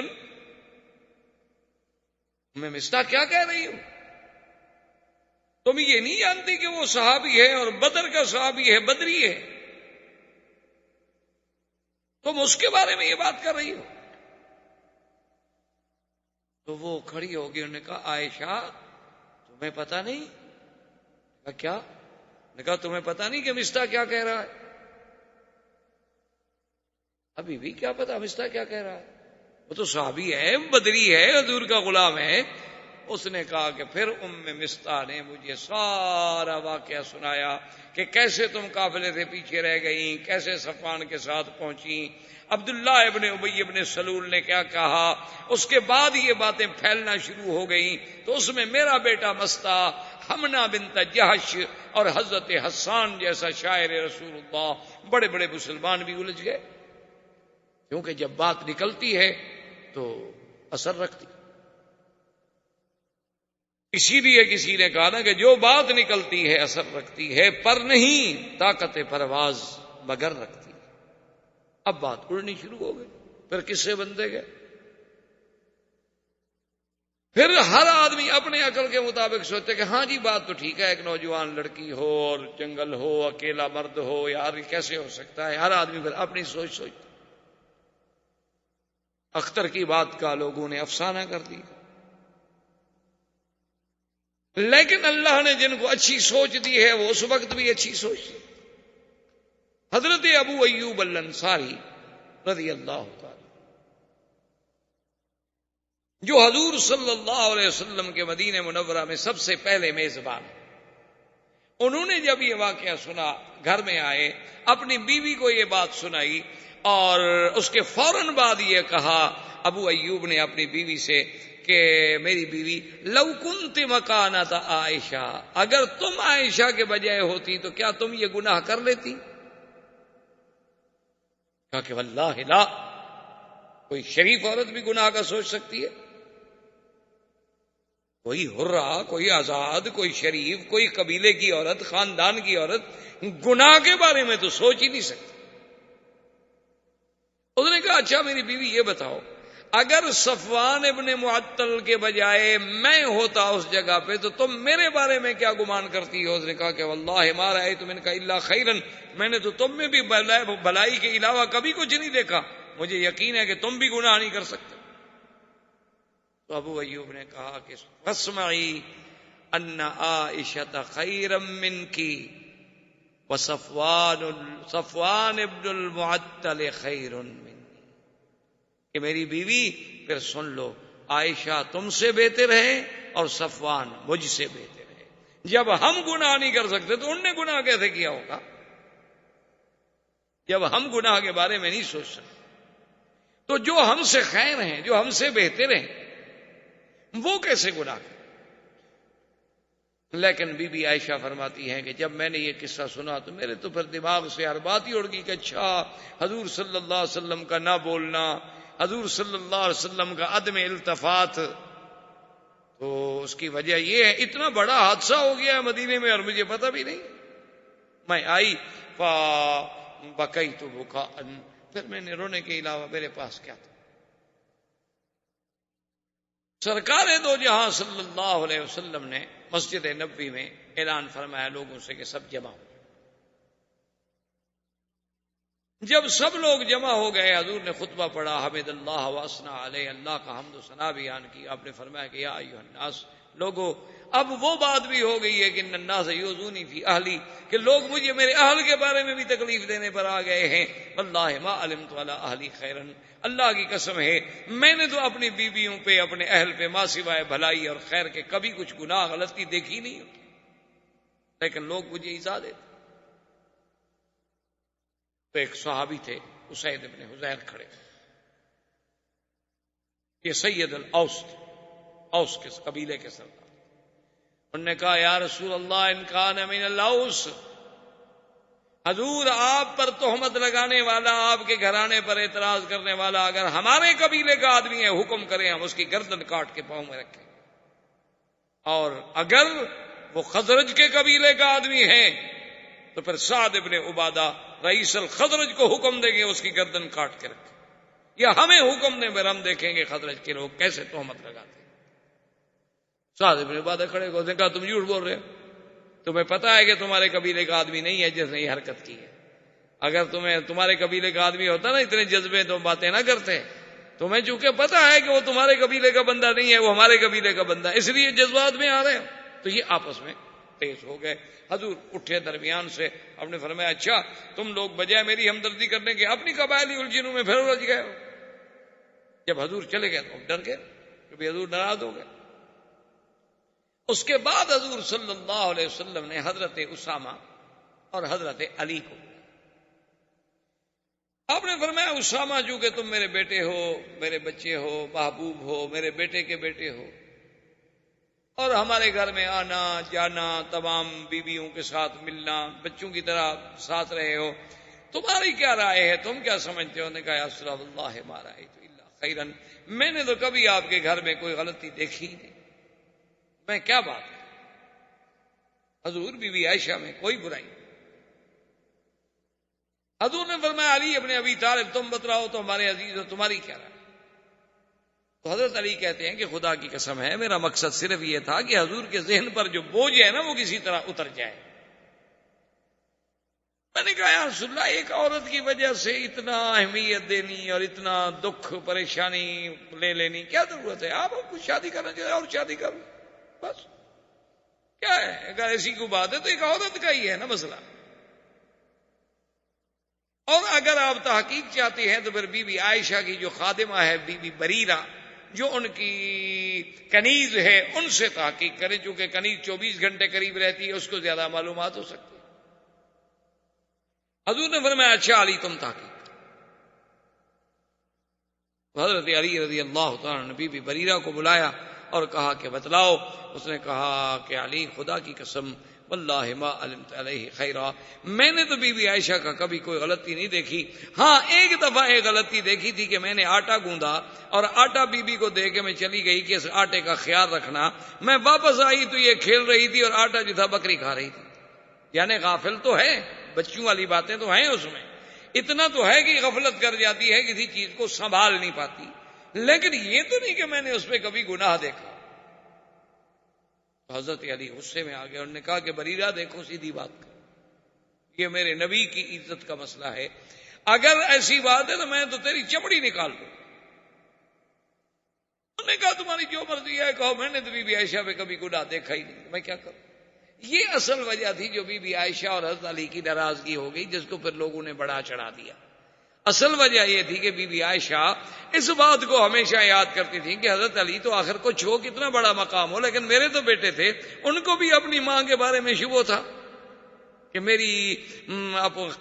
میں مستح کیا کہہ رہی ہوں؟ تم یہ نہیں جانتی کہ وہ صحابی ہے اور بدر کا صحابی ہے، بدری ہے، تم اس کے بارے میں یہ بات کر رہی ہو؟ تو وہ کھڑی ہوگی، انہوں نے کہا عائشہ تمہیں پتا نہیں؟ کیا؟ نے کہا تمہیں پتا نہیں کہ مستح کیا کہہ رہا ہے؟ ابھی بھی کیا پتا مستح کیا کہہ رہا ہے، وہ تو صحابی ہے، بدری ہے، حضور کا غلام ہے. اس نے کہا کہ پھر مستح نے مجھے سارا واقعہ سنایا کہ کیسے تم قافلے سے پیچھے رہ گئیں، کیسے صفوان کے ساتھ پہنچیں، عبداللہ ابن ابی ابن سلول نے کیا کہا، اس کے بعد یہ باتیں پھیلنا شروع ہو گئیں. تو اس میں میرا بیٹا مستح، حمنہ بنت جہش اور حضرت حسان جیسا شاعر رسول اللہ، بڑے بڑے مسلمان بھی الجھ گئے، کیونکہ جب بات نکلتی ہے تو اثر رکھتی. اسی لیے کسی نے کہا نا کہ جو بات نکلتی ہے اثر رکھتی ہے، پر نہیں طاقت پرواز مگر رکھتی. اب بات اڑنی شروع ہو گئی، پھر قصے بنتے گئے. پھر ہر آدمی اپنے عقل کے مطابق سوچتے کہ ہاں جی بات تو ٹھیک ہے، ایک نوجوان لڑکی ہو اور جنگل ہو، اکیلا مرد ہو، یار یہ کیسے ہو سکتا ہے. ہر آدمی پھر اپنی سوچ. اختر کی بات کا لوگوں نے افسانہ کر دی، لیکن اللہ نے جن کو اچھی سوچ دی ہے وہ اس وقت بھی اچھی سوچ دی. حضرت ابو ایوب الانصاری رضی اللہ تعالی، جو حضور صلی اللہ علیہ وسلم کے مدینہ منورہ میں سب سے پہلے میزبان، انہوں نے جب یہ واقعہ سنا گھر میں آئے، اپنی بیوی کو یہ بات سنائی، اور اس کے فوراً بعد یہ کہا ابو ایوب نے اپنی بیوی سے کہ میری بیوی لو کنت مکانت عائشہ، اگر تم عائشہ کے بجائے ہوتی تو کیا تم یہ گناہ کر لیتی؟ کہا کہ واللہ لا، کوئی شریف عورت بھی گناہ کا سوچ سکتی ہے؟ کوئی حرہ، کوئی آزاد، کوئی شریف، کوئی قبیلے کی عورت، خاندان کی عورت گناہ کے بارے میں تو سوچ ہی نہیں سکتی. اس نے کہا اچھا میری بیوی یہ بتاؤ، اگر صفوان ابن معطل کے بجائے میں ہوتا اس جگہ پہ تو تم میرے بارے میں کیا گمان کرتی ہو؟ اس نے کہا کہ واللہ ما رأیت منک الا خیرا، میں نے تو تم میں بھی بھلائی کے علاوہ کبھی کچھ نہیں دیکھا، مجھے یقین ہے کہ تم بھی گناہ نہیں کر سکتے. تو ابو ایوب نے کہا کہ فاسمعی ان عائشہ خیرا منکی صفوان ابن المعطل خیر منی، کہ میری بیوی پھر سن لو، عائشہ تم سے بہتر ہے اور صفوان مجھ سے بہتر ہے. جب ہم گناہ نہیں کر سکتے تو ان نے گناہ کیسے کیا ہوگا؟ جب ہم گناہ کے بارے میں نہیں سوچ سکتے تو جو ہم سے خیر ہیں، جو ہم سے بہتر ہیں، وہ کیسے گناہ کریں؟ لیکن بی بی عائشہ فرماتی ہیں کہ جب میں نے یہ قصہ سنا تو میرے تو پھر دماغ سے ہر بات ہی اڑ گئی کہ اچھا حضور صلی اللہ علیہ وسلم کا نہ بولنا، حضور صلی اللہ علیہ وسلم کا عدم التفات، تو اس کی وجہ یہ ہے اتنا بڑا حادثہ ہو گیا ہے مدینے میں اور مجھے پتہ بھی نہیں. میں آئی فبکیت بکاء، پھر میں نے رونے کے علاوہ میرے پاس کیا تھا. سرکار دو جہاں صلی اللہ علیہ وسلم نے مسجد نبوی میں اعلان فرمایا لوگوں سے کہ سب جمع ہو. جب سب لوگ جمع ہو گئے، حضور نے خطبہ پڑھا، حمد اللہ واسنا علیہ، اللہ کا حمد و ثنا بیان کی. آپ نے فرمایا کہ یا ایھا الناس، لوگوں، اب وہ بات بھی ہو گئی ہے کہ ان الناس یؤذونی فی اہلی، کہ لوگ مجھے میرے اہل کے بارے میں بھی تکلیف دینے پر آ گئے ہیں. واللہ ما علمت علی اہلی خیرا، اللہ کی قسم ہے میں نے تو اپنی بیویوں پہ، اپنے اہل پہ ما سوائے بھلائی اور خیر کے کبھی کچھ گناہ غلطی دیکھی نہیں ہوتی، لیکن لوگ مجھے ایذا دیتے. تو ایک صحابی تھے اسید ابن حضیر کھڑے، یہ سید الاوس تھے، اوس کے قبیلے کے سردار. انہوں نے کہا یا رسول اللہ ان کان من الاوس، حضور آپ پر تہمت لگانے والا، آپ کے گھرانے پر اعتراض کرنے والا اگر ہمارے قبیلے کا آدمی ہے، حکم کریں ہم اس کی گردن کاٹ کے پاؤں میں رکھیں، اور اگر وہ خزرج کے قبیلے کا آدمی ہے تو پھر سعد ابن عبادہ رئیس الخزرج کو حکم دیں گے اس کی گردن کاٹ کے رکھیں، یا ہمیں حکم دیں پھر ہم دیکھیں گے خزرج کے لوگ کیسے تہمت لگاتے ہیں. سعد ابن عبادہ کھڑے کو کہا تم جھوٹ بول رہے ہو، تمہیں پتا ہے کہ تمہارے قبیلے کا آدمی نہیں ہے جس نے یہ حرکت کی ہے. اگر تمہارے قبیلے کا آدمی ہوتا نا اتنے جذبے تو باتیں نہ کرتے. تمہیں چونکہ پتا ہے کہ وہ تمہارے قبیلے کا بندہ نہیں ہے، وہ ہمارے قبیلے کا بندہ، اس لیے جذبات میں آ رہے ہیں. تو یہ آپس میں تیز ہو گئے. حضور اٹھے درمیان سے، آپ نے فرمایا اچھا تم لوگ بجائے میری ہمدردی کرنے کے اپنی قبائلی الجھنوں میں پھر الجھ گئے ہو. جب حضور چلے گئے تو ڈر گئے، کبھی حضور ناراض ہو گئے. اس کے بعد حضور صلی اللہ علیہ وسلم نے حضرت اسامہ اور حضرت علی کو، آپ نے فرمایا اسامہ چونکہ تم میرے بیٹے ہو، میرے بچے ہو، محبوب ہو، میرے بیٹے کے بیٹے ہو، اور ہمارے گھر میں آنا جانا، تمام بیویوں کے ساتھ ملنا، بچوں کی طرح ساتھ رہے ہو، تمہاری کیا رائے ہے، تم کیا سمجھتے ہو؟ نے کہا یا رسول اللہ ما رأیت الا خیرا، میں نے تو کبھی آپ کے گھر میں کوئی غلطی دیکھی ہی نہیں، میں کیا بات ہے حضور، بی بی عائشہ میں کوئی برائی نہیں. حضور نے فرمایا علی ابن ابی طالب تم بتلاؤ تو ہمارے عزیز ہو، تمہاری کیا رائے؟ تو حضرت علی کہتے ہیں کہ خدا کی قسم ہے میرا مقصد صرف یہ تھا کہ حضور کے ذہن پر جو بوجھ ہے نا وہ کسی طرح اتر جائے. میں نے کہا یا رسول اللہ ایک عورت کی وجہ سے اتنا اہمیت دینی اور اتنا دکھ پریشانی لے لینی کیا ضرورت ہے؟ آپ کچھ شادی کرنا چاہتے اور شادی کر لیں بس، کیا ہے؟ اگر ایسی کوئی بات ہے تو ایک عورت کا ہی ہے نا مسئلہ. اور اگر آپ تحقیق چاہتے ہیں تو پھر بی بی عائشہ کی جو خادمہ ہے بی بی بریرہ جو ان کی کنیز ہے ان سے تحقیق کریں، چونکہ کنیز 24 گھنٹے قریب رہتی ہے، اس کو زیادہ معلومات ہو سکتی ہے. حضور نے فرمایا اچھا علی تم تحقیق. حضرت علی رضی اللہ تعالیٰ نے بی بی بریرہ کو بلایا اور کہا کہ بتلاؤ. اس نے کہا کہ علی خدا کی قسم واللہ ما علمت علیہ خیرا، میں نے تو بی بی عائشہ کا کبھی کوئی غلطی نہیں دیکھی. ہاں ایک دفعہ ایک غلطی دیکھی تھی کہ میں نے آٹا گوندا اور آٹا بی بی کو دے کے میں چلی گئی کہ اس آٹے کا خیال رکھنا. میں واپس آئی تو یہ کھیل رہی تھی اور آٹا جو تھا بکری کھا رہی تھی. یعنی غافل تو ہے، بچوں والی باتیں تو ہیں اس میں، اتنا تو ہے کہ غفلت کر جاتی ہے، کسی چیز کو سنبھال نہیں پاتی، لیکن یہ تو نہیں کہ میں نے اس پہ کبھی گناہ دیکھا. حضرت علی غصے میں آ گئے، انہوں نے کہا کہ بریرہ دیکھو سیدھی بات کر، یہ میرے نبی کی عزت کا مسئلہ ہے، اگر ایسی بات ہے تو میں تو تیری چمڑی نکال دوں. انہوں نے کہا تمہاری جو مرضی ہے کہو، میں نے تو بی بی عائشہ پہ کبھی گناہ دیکھا ہی نہیں، میں کیا کروں. یہ اصل وجہ تھی جو بی بی عائشہ اور حضرت علی کی ناراضگی ہو گئی، جس کو پھر لوگوں نے بڑا چڑھا دیا. اصل وجہ یہ تھی کہ بی بی عائشہ اس بات کو ہمیشہ یاد کرتی تھی کہ حضرت علی تو آخر کچھ ہو، کتنا بڑا مقام ہو، لیکن میرے تو بیٹے تھے، ان کو بھی اپنی ماں کے بارے میں شبہ تھا کہ میری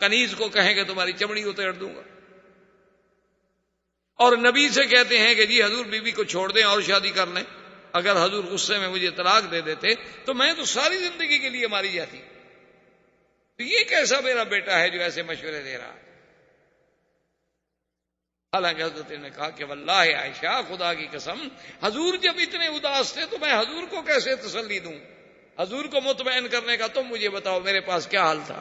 کنیز کو کہیں کہ تمہاری چمڑی اتیر دوں گا. اور نبی سے کہتے ہیں کہ جی حضور بی بی کو چھوڑ دیں اور شادی کر لیں. اگر حضور غصے میں مجھے طلاق دے دیتے تو میں تو ساری زندگی کے لیے ماری جاتی. تو یہ کیسا میرا بیٹا ہے جو ایسے مشورے دے رہا ہے؟ حالانکہ حضرت نے کہا کہ واللہ عائشہ خدا کی قسم حضور جب اتنے اداس تھے تو میں حضور کو کیسے تسلی دوں؟ حضور کو مطمئن کرنے کا تم مجھے بتاؤ میرے پاس کیا حال تھا.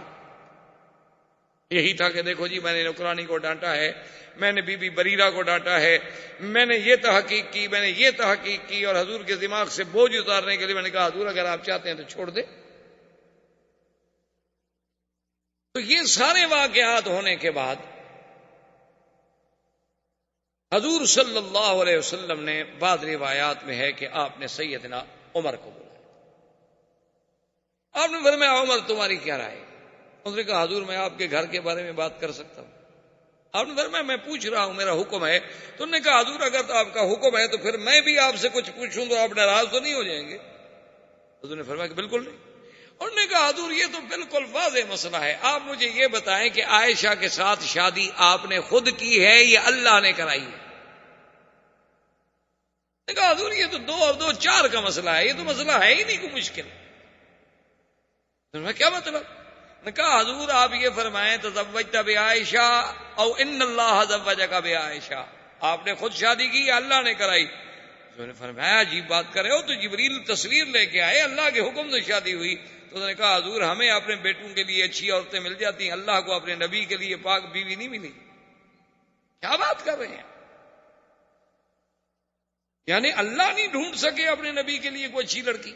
یہی تھا کہ دیکھو جی میں نے نوکرانی کو ڈانٹا ہے، میں نے بی بی بریرہ کو ڈانٹا ہے، میں نے یہ تحقیق کی، میں نے یہ تحقیق کی، اور حضور کے دماغ سے بوجھ اتارنے کے لیے میں نے کہا حضور اگر آپ چاہتے ہیں تو چھوڑ دیں. تو یہ سارے واقعات ہونے کے بعد حضور صلی اللہ علیہ وسلم نے بعض روایات میں ہے کہ آپ نے سیدنا عمر کو بلایا. آپ نے فرمایا عمر تمہاری کیا رائے ہے؟ اس نے کہا حضور میں آپ کے گھر کے بارے میں بات کر سکتا ہوں. آپ نے فرمایا میں پوچھ رہا ہوں میرا حکم ہے. تو انہوں نے کہا حضور اگر تو آپ کا حکم ہے تو پھر میں بھی آپ سے کچھ پوچھوں تو آپ ناراض تو نہیں ہو جائیں گے؟ حضور نے فرمایا کہ بالکل نہیں. انہوں نے کہا حضور یہ تو بالکل واضح مسئلہ ہے، آپ مجھے یہ بتائیں کہ عائشہ کے ساتھ شادی آپ نے خود کی ہے یا اللہ نے کرائی ہے؟ نے کہا حضور یہ تو 2 اور 2 4 کا مسئلہ ہے، یہ تو مسئلہ ہے ہی نہیں کوئی مشکل. کیا مطلب؟ نے کہا حضور آپ یہ فرمائیں تزوجت بعائشہ او ان اللہ زوجک بعائشہ، آپ نے خود شادی کی یا اللہ نے کرائی؟ انہوں نے فرمایا عجیب بات کر رہے ہو، تو جبریل تصویر لے کے آئے، اللہ کے حکم سے شادی ہوئی. تو انہوں نے کہا حضور ہمیں اپنے بیٹوں کے لیے اچھی عورتیں مل جاتی ہیں، اللہ کو اپنے نبی کے لیے پاک بیوی نہیں ملی. کیا بات کر رہے ہیں؟ یعنی اللہ نہیں ڈھونڈ سکے اپنے نبی کے لیے کوئی اچھی لڑکی؟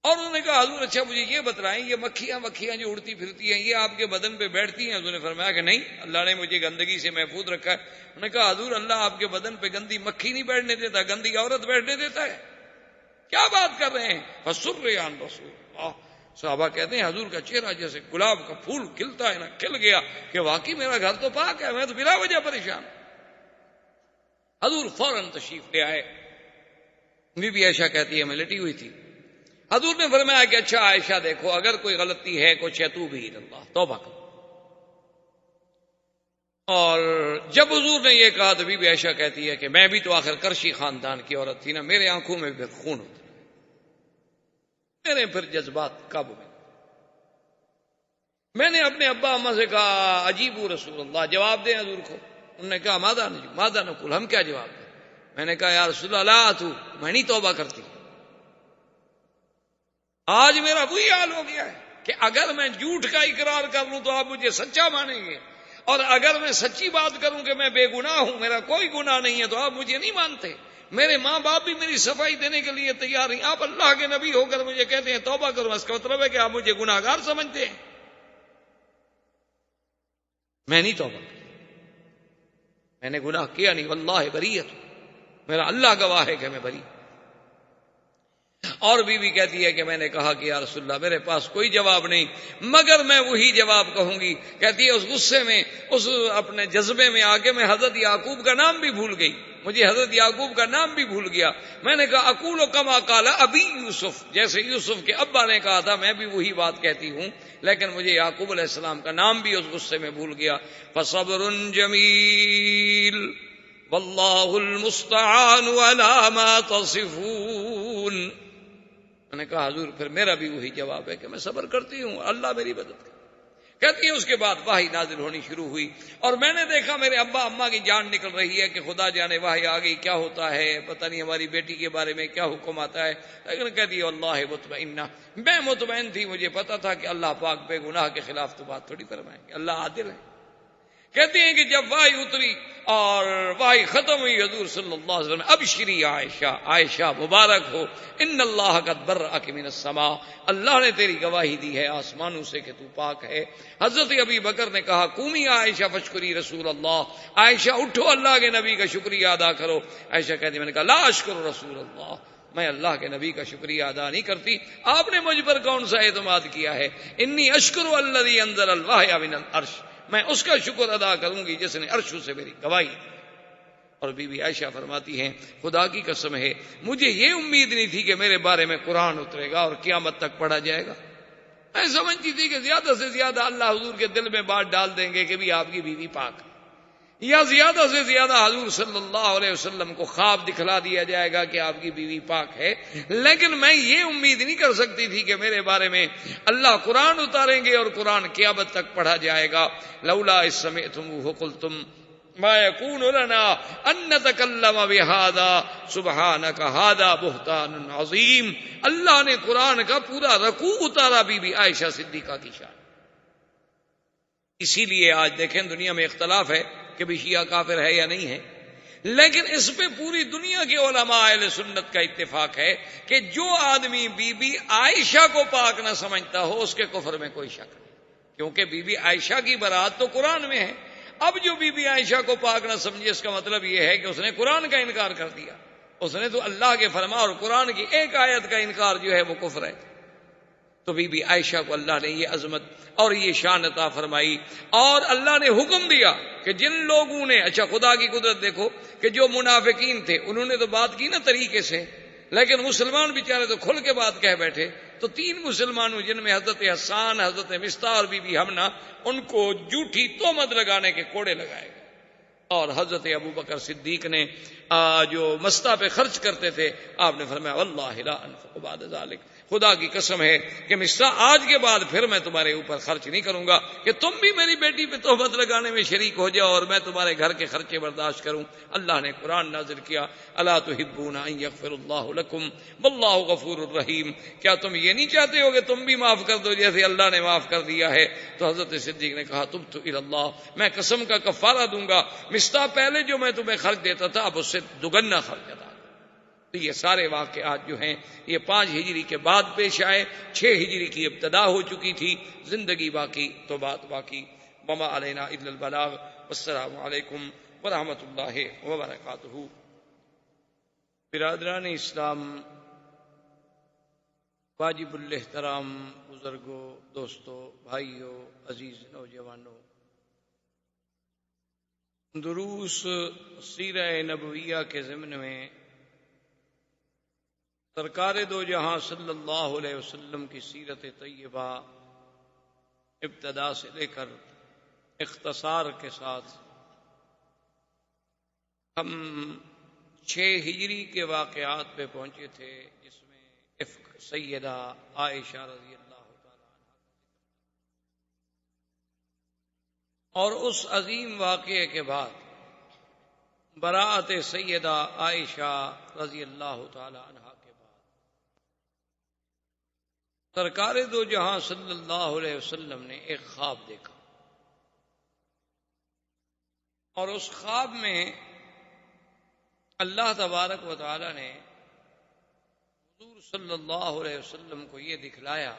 اور انہوں نے کہا حضور اچھا مجھے یہ بتلائیں یہ مکھیاں جو اڑتی پھرتی ہیں یہ آپ کے بدن پہ بیٹھتی ہیں؟ حضور نے فرمایا کہ نہیں، اللہ نے مجھے گندگی سے محفوظ رکھا ہے. انہوں نے کہا حضور اللہ آپ کے بدن پہ گندی مکھی نہیں بیٹھنے دیتا، گندی عورت بیٹھنے دیتا ہے؟ کیا بات کر رہے ہیں؟ فسر عن رسول اللہ. صحابہ کہتے ہیں حضور کا چہرہ جیسے گلاب کا پھول کھلتا ہے نا، کھل گیا کہ واقعی میرا گھر تو پاک ہے، میں تو بلا وجہ پریشان. حضور فوراً تشریف لے آئے. بی بی عائشہ کہتی ہے میں لیٹی ہوئی تھی. حضور نے فرمایا کہ اچھا عائشہ دیکھو اگر کوئی غلطی ہے کچھ ہے توبی اللہ، توبہ کرو. اور جب حضور نے یہ کہا تو بی بی عائشہ کہتی ہے کہ میں بھی تو آخر کرشی خاندان کی عورت تھی نا، میرے آنکھوں میں پھر خون ہوتا، میرے پھر جذبات قابو میں نے اپنے ابا اماں سے کہا عجیب رسول اللہ، جواب دیں حضور کو. انہوں نے کہا ماذا نقول، ہم کیا جواب دیں؟ میں نے کہا یا رسول اللہ تو میں نہیں توبہ کرتی. آج میرا وہی حال ہو گیا ہے کہ اگر میں جھوٹ کا اقرار کر لوں تو آپ مجھے سچا مانیں گے، اور اگر میں سچی بات کروں کہ میں بے گناہ ہوں، میرا کوئی گناہ نہیں ہے، تو آپ مجھے نہیں مانتے. میرے ماں باپ بھی میری صفائی دینے کے لیے تیار نہیں، آپ اللہ کے نبی ہو کر مجھے کہتے ہیں توبہ کرو، اس کا مطلب ہے کہ آپ مجھے گناہ گار سمجھتے ہیں. میں نہیں توبہ کی، میں نے گناہ کیا نہیں، واللہ بریۃ، میرا اللہ گواہ ہے کہ میں بری. اور بی بی کہتی ہے کہ میں نے کہا کہ یا رسول اللہ میرے پاس کوئی جواب نہیں مگر میں وہی جواب کہوں گی. کہتی ہے اس غصے میں، اس اپنے جذبے میں آ کے میں حضرت یعقوب کا نام بھی بھول گئی، مجھے حضرت یعقوب کا نام بھی بھول گیا. میں نے کہا اقول کما قال ابی یوسف، جیسے یوسف کے ابا نے کہا تھا میں بھی وہی بات کہتی ہوں، لیکن مجھے یعقوب علیہ السلام کا نام بھی اس غصے میں بھول گیا. فصبر جمیل واللہ المستعان علی ما تصفون. میں نے کہا حضور پھر میرا بھی وہی جواب ہے کہ میں صبر کرتی ہوں، اللہ میری مدد کرے. کہتی ہے اس کے بعد وحی نازل ہونی شروع ہوئی اور میں نے دیکھا میرے ابا اماں کی جان نکل رہی ہے کہ خدا جانے وحی آ گئی، کیا ہوتا ہے پتہ نہیں، ہماری بیٹی کے بارے میں کیا حکم آتا ہے. لیکن کہتی ہے اللہ مطمئنہ، میں مطمئن تھی، مجھے پتا تھا کہ اللہ پاک بے گناہ کے خلاف تو بات تھوڑی فرمائیں گے، اللہ عادل ہے. کہتی ہیں کہ جب وحی اتری اور وحی ختم ہوئی حضور صلی اللہ علیہ وسلم ابشری عائشہ، عائشہ مبارک ہو، ان اللہ قد برأک من السماء، اللہ نے تیری گواہی دی ہے آسمانوں سے کہ تو پاک ہے. حضرت ابی بکر نے کہا قومی عائشہ فشکری رسول اللہ، عائشہ اٹھو اللہ کے نبی کا شکریہ ادا کرو. عائشہ کہتی میں نے کہا لا اشکر رسول اللہ، میں اللہ کے نبی کا شکریہ ادا نہیں کرتی، آپ نے مجھ پر کون سا اعتماد کیا ہے. انی اشکر الذی انزل الوحی من العرش، میں اس کا شکر ادا کروں گی جس نے عرش سے میری گواہی دی. اور بی بی عائشہ فرماتی ہیں خدا کی قسم ہے مجھے یہ امید نہیں تھی کہ میرے بارے میں قرآن اترے گا اور قیامت تک پڑھا جائے گا. میں سمجھتی تھی کہ زیادہ سے زیادہ اللہ حضور کے دل میں بات ڈال دیں گے کہ بھی آپ کی بیوی پاک ہے، یا زیادہ سے زیادہ حضور صلی اللہ علیہ وسلم کو خواب دکھلا دیا جائے گا کہ آپ کی بیوی پاک ہے. لیکن میں یہ امید نہیں کر سکتی تھی کہ میرے بارے میں اللہ قرآن اتاریں گے اور قرآن قیامت تک پڑھا جائے گا. لولا اذ سمعتموہ قلتم ما یکون لنا ان نتکلم بہذا سبحانک ھذا بہتان عظیم. اللہ نے قرآن کا پورا رکوع اتارا بی بی عائشہ صدیقہ کی شان. اسی لیے آج دیکھیں دنیا میں اختلاف ہے کہ بھی شیعہ کافر ہے یا نہیں ہے، لیکن اس پہ پوری دنیا کے علماء اہل سنت کا اتفاق ہے کہ جو آدمی بی بی عائشہ کو پاک نہ سمجھتا ہو اس کے کفر میں کوئی شک نہیں، کیونکہ بی بی عائشہ کی برات تو قرآن میں ہے. اب جو بی بی عائشہ کو پاک نہ سمجھے، اس کا مطلب یہ ہے کہ اس نے قرآن کا انکار کر دیا، اس نے تو اللہ کے فرما اور قرآن کی ایک آیت کا انکار جو ہے وہ کفر ہے۔ تو بی بی عائشہ کو اللہ نے یہ عظمت اور یہ شان عطا فرمائی، اور اللہ نے حکم دیا کہ جن لوگوں نے، اچھا خدا کی قدرت دیکھو کہ جو منافقین تھے انہوں نے تو بات کی نا طریقے سے، لیکن مسلمان بیچارے تو کھل کے بات کہہ بیٹھے۔ تو 3 مسلمانوں جن میں حضرت حسان، حضرت مصطح اور بی بی حمنہ، ان کو جھوٹی تہمت لگانے کے کوڑے لگائے گئے، اور حضرت ابو بکر صدیق نے جو مصطح پہ خرچ کرتے تھے، آپ نے فرمایا واللہ لا انفق بعد ذلك، خدا کی قسم ہے کہ مصطح آج کے بعد پھر میں تمہارے اوپر خرچ نہیں کروں گا کہ تم بھی میری بیٹی پہ تہمت لگانے میں شریک ہو جاؤ اور میں تمہارے گھر کے خرچے برداشت کروں۔ اللہ نے قرآن نازل کیا، الا تحبون ان یغفر اللہ لکم واللہ غفور الرحیم، کیا تم یہ نہیں چاہتے ہو کہ تم بھی معاف کر دو جیسے اللہ نے معاف کر دیا ہے؟ تو حضرت صدیق نے کہا تبت الی اللہ، میں قسم کا کفارہ دوں گا، مصطح پہلے جو میں تمہیں خرچ دیتا تھا اب اس سے دگنا خرچ ادا۔ تو یہ سارے واقعات جو ہیں یہ 5 ہجری کے بعد پیش آئے، 6 ہجری کی ابتدا ہو چکی تھی، زندگی باقی تو بات باقی۔ وما علینا الا البلاغ، والسلام علیکم ورحمۃ اللہ وبرکاتہ۔ برادران اسلام، واجب الاحترام بزرگوں، دوستوں، بھائیوں، عزیز نوجوانوں، دروس سیرہ نبویہ کے ضمن میں سرکار دو جہاں صلی اللہ علیہ وسلم کی سیرت طیبہ ابتدا سے لے کر اختصار کے ساتھ ہم 6 ہجری کے واقعات پہ پہنچے تھے، جس میں افک سیدہ عائشہ رضی اللہ تعالی عنہ، اور اس عظیم واقعے کے بعد براءت سیدہ عائشہ رضی اللہ تعالی عنہ کے بعد سرکار دو جہاں صلی اللہ علیہ وسلم نے ایک خواب دیکھا، اور اس خواب میں اللہ تبارک و تعالی نے حضور صلی اللہ علیہ وسلم کو یہ دکھلایا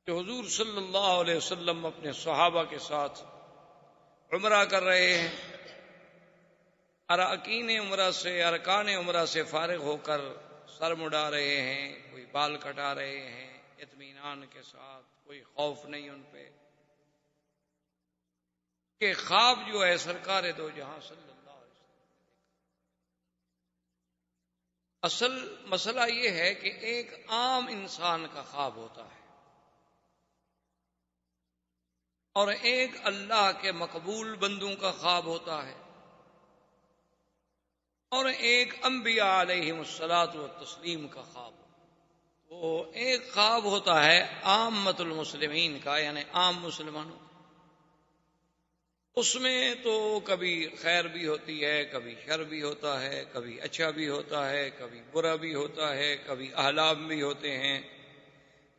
کہ حضور صلی اللہ علیہ وسلم اپنے صحابہ کے ساتھ عمرہ کر رہے ہیں، اراکین عمرہ سے، ارکان عمرہ سے فارغ ہو کر سر مڈا رہے ہیں، کوئی بال کٹا رہے ہیں اطمینان کے ساتھ، کوئی خوف نہیں ان پہ کہ خواب جو ہے سرکار دو جہاں صلی اللہ علیہ وسلم۔ اصل مسئلہ یہ ہے کہ ایک عام انسان کا خواب ہوتا ہے اور ایک اللہ کے مقبول بندوں کا خواب ہوتا ہے، اور ایک انبیاء علیہم الصلاۃ والتسلیم کا خواب ہوتا ہے۔ وہ ایک خواب ہوتا ہے عامۃ المسلمین کا، یعنی عام مسلمانوں کا، اس میں تو کبھی خیر بھی ہوتی ہے، کبھی شر بھی ہوتا ہے، کبھی اچھا بھی ہوتا ہے، کبھی برا بھی ہوتا ہے، کبھی احلام بھی ہوتے ہیں،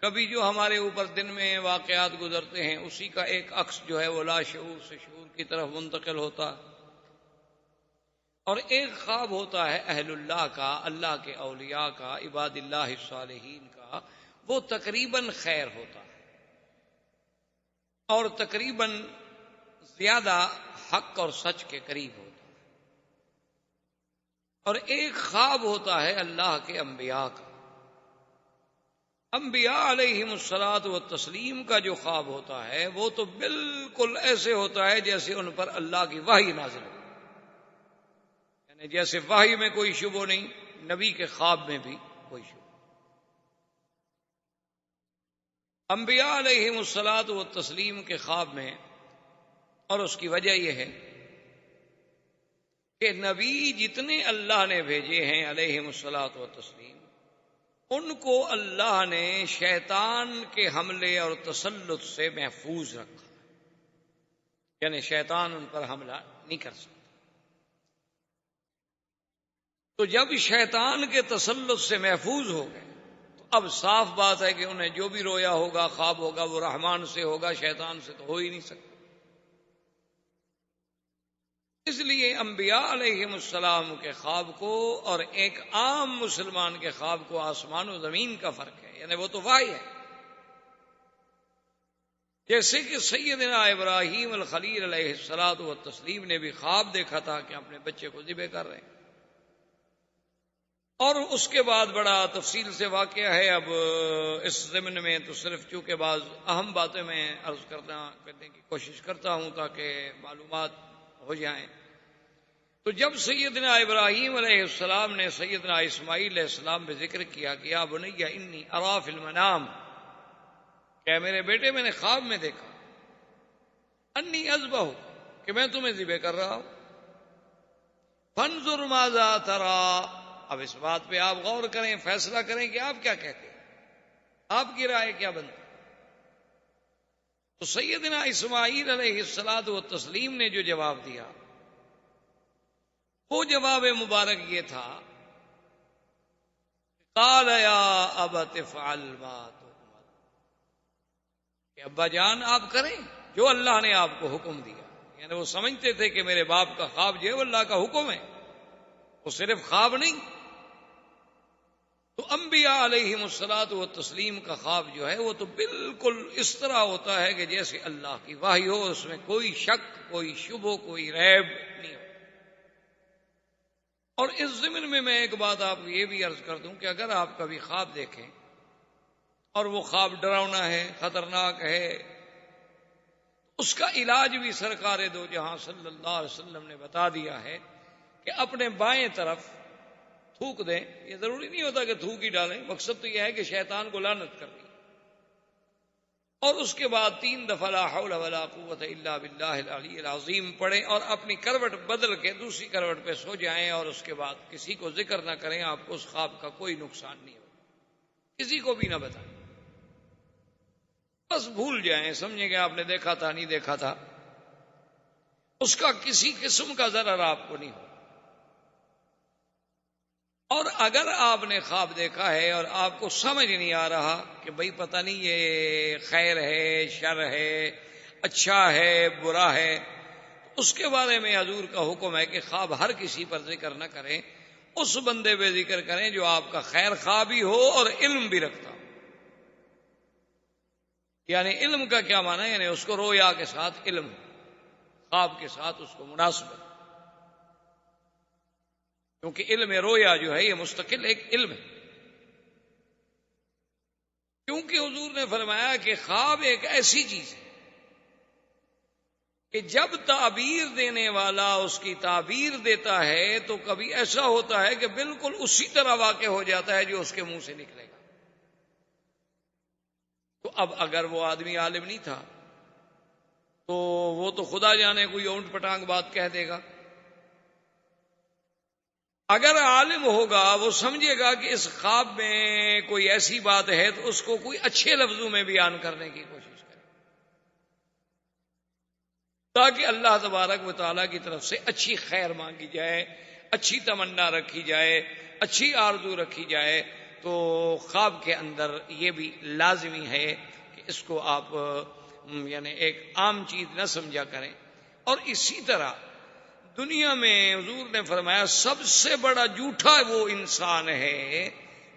کبھی جو ہمارے اوپر دن میں واقعات گزرتے ہیں اسی کا ایک عکس جو ہے وہ لا شعور سے شعور کی طرف منتقل ہوتا ہے، اور ایک خواب ہوتا ہے اہل اللہ کا، اللہ کے اولیاء کا، عباد اللہ الصالحین کا، وہ تقریباً خیر ہوتا ہے اور تقریباً زیادہ حق اور سچ کے قریب ہوتا ہے، اور ایک خواب ہوتا ہے اللہ کے انبیاء کا۔ انبیاء علیہم الصلاۃ والتسلیم کا جو خواب ہوتا ہے وہ تو بالکل ایسے ہوتا ہے جیسے ان پر اللہ کی وحی نازل ہو، یعنی جیسے وحی میں کوئی شبہ نہیں، نبی کے خواب میں بھی کوئی شبہ۔ انبیاء علیہم الصلاۃ والتسلیم کے خواب میں، اور اس کی وجہ یہ ہے کہ نبی جتنے اللہ نے بھیجے ہیں علیہم الصلاۃ والتسلیم، ان کو اللہ نے شیطان کے حملے اور تسلط سے محفوظ رکھا، یعنی شیطان ان پر حملہ نہیں کر سکتا۔ تو جب شیطان کے تسلط سے محفوظ ہو گئے تو اب صاف بات ہے کہ انہیں جو بھی رویا ہوگا، خواب ہوگا، وہ رحمان سے ہوگا، شیطان سے تو ہو ہی نہیں سکتا۔ اس لیے انبیاء علیہم السلام کے خواب کو اور ایک عام مسلمان کے خواب کو آسمان و زمین کا فرق ہے، یعنی وہ تو وحی ہے، جیسے کہ سیدنا ابراہیم الخلیل علیہ الصلوۃ والتسلیم نے بھی خواب دیکھا تھا کہ اپنے بچے کو ذبح کر رہے ہیں، اور اس کے بعد بڑا تفصیل سے واقعہ ہے۔ اب اس ضمن میں تو صرف چونکہ بعض اہم باتیں میں عرض کرنے کی کوشش کرتا ہوں تاکہ معلومات ہو جائیں۔ تو جب سیدنا ابراہیم علیہ السلام نے سیدنا اسماعیل علیہ السلام پہ ذکر کیا کہ یا بنی انی ارا فی المنام، کہ میرے بیٹے میں نے خواب میں دیکھا، انی اذبح، کہ میں تمہیں ذبح کر رہا ہوں، فانظر ماذا تری، اب اس بات پہ آپ غور کریں، فیصلہ کریں کہ آپ کیا کہتے ہیں، آپ کی رائے کیا بنتی۔ تو سیدنا اسماعیل علیہ الصلوۃ والتسلیم نے جو جواب دیا وہ جواب مبارک یہ تھا، قال یا ابت افعل ما تؤمر، کہ ابا جان آپ کریں جو اللہ نے آپ کو حکم دیا۔ یعنی وہ سمجھتے تھے کہ میرے باپ کا خواب جو ہے وہ اللہ کا حکم ہے، وہ صرف خواب نہیں۔ تو انبیاء علیہم الصلوۃ والتسلیم کا خواب جو ہے وہ تو بالکل اس طرح ہوتا ہے کہ جیسے اللہ کی وحی ہو، اس میں کوئی شک، کوئی شبہ، کوئی ریب نہیں ہو۔ اور اس ضمن میں ایک بات آپ کو یہ بھی عرض کر دوں کہ اگر آپ کبھی خواب دیکھیں اور وہ خواب ڈراؤنا ہے، خطرناک ہے، اس کا علاج بھی سرکار دو جہاں صلی اللہ علیہ وسلم نے بتا دیا ہے کہ اپنے بائیں طرف تھوک دیں۔ یہ ضروری نہیں ہوتا کہ تھوک ہی ڈالیں، مقصد تو یہ ہے کہ شیطان کو لعنت کر دیں، اور اس کے بعد 3 دفعہ لا حول ولا قوت الا باللہ العلی العظیم پڑھیں، اور اپنی کروٹ بدل کے دوسری کروٹ پہ سو جائیں، اور اس کے بعد کسی کو ذکر نہ کریں، آپ کو اس خواب کا کوئی نقصان نہیں ہوگا، کسی کو بھی نہ بتائیں، بس بھول جائیں، سمجھیں کہ آپ نے دیکھا تھا، نہیں دیکھا تھا، اس کا کسی قسم کا ضرر آپ کو نہیں ہوگا۔ اور اگر آپ نے خواب دیکھا ہے اور آپ کو سمجھ نہیں آ رہا کہ بھئی پتہ نہیں یہ خیر ہے، شر ہے، اچھا ہے، برا ہے، اس کے بارے میں حضور کا حکم ہے کہ خواب ہر کسی پر ذکر نہ کریں، اس بندے پہ ذکر کریں جو آپ کا خیر خواہ بھی ہو اور علم بھی رکھتا ہو۔ یعنی علم کا کیا معنی ہے؟ یعنی اس کو رویا کے ساتھ علم، خواب کے ساتھ اس کو مناسبت، کیونکہ علم رویا جو ہے یہ مستقل ایک علم ہے، کیونکہ حضور نے فرمایا کہ خواب ایک ایسی چیز ہے کہ جب تعبیر دینے والا اس کی تعبیر دیتا ہے تو کبھی ایسا ہوتا ہے کہ بالکل اسی طرح واقع ہو جاتا ہے جو اس کے منہ سے نکلے گا۔ تو اب اگر وہ آدمی عالم نہیں تھا تو وہ تو خدا جانے کوئی اونٹ پٹانگ بات کہہ دے گا، اگر عالم ہوگا وہ سمجھے گا کہ اس خواب میں کوئی ایسی بات ہے تو اس کو کوئی اچھے لفظوں میں بیان کرنے کی کوشش کرے، تاکہ اللہ تبارک و تعالیٰ کی طرف سے اچھی خیر مانگی جائے، اچھی تمنا رکھی جائے، اچھی آرزو رکھی جائے۔ تو خواب کے اندر یہ بھی لازمی ہے کہ اس کو آپ یعنی ایک عام چیز نہ سمجھا کریں۔ اور اسی طرح دنیا میں حضور نے فرمایا سب سے بڑا جھوٹا وہ انسان ہے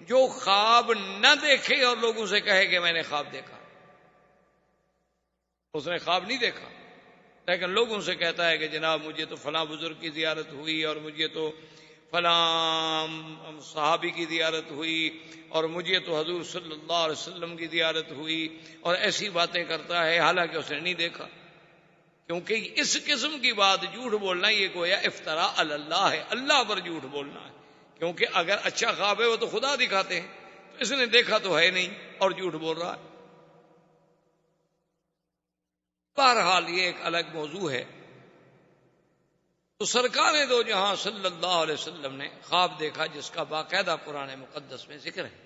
جو خواب نہ دیکھے اور لوگوں سے کہے کہ میں نے خواب دیکھا۔ اس نے خواب نہیں دیکھا لیکن لوگوں سے کہتا ہے کہ جناب مجھے تو فلاں بزرگ کی زیارت ہوئی، اور مجھے تو فلاں صحابی کی زیارت ہوئی، اور مجھے تو حضور صلی اللہ علیہ وسلم کی زیارت ہوئی، اور ایسی باتیں کرتا ہے حالانکہ اس نے نہیں دیکھا۔ کیونکہ اس قسم کی بات جھوٹ بولنا یہ گویا افتراء علی اللہ ہے، اللہ پر جھوٹ بولنا ہے، کیونکہ اگر اچھا خواب ہے وہ تو خدا دکھاتے ہیں، تو اس نے دیکھا تو ہے نہیں اور جھوٹ بول رہا ہے۔ بہرحال یہ ایک الگ موضوع ہے۔ تو سرکار دو جہاں صلی اللہ علیہ وسلم نے خواب دیکھا جس کا باقاعدہ قرآن مقدس میں ذکر ہے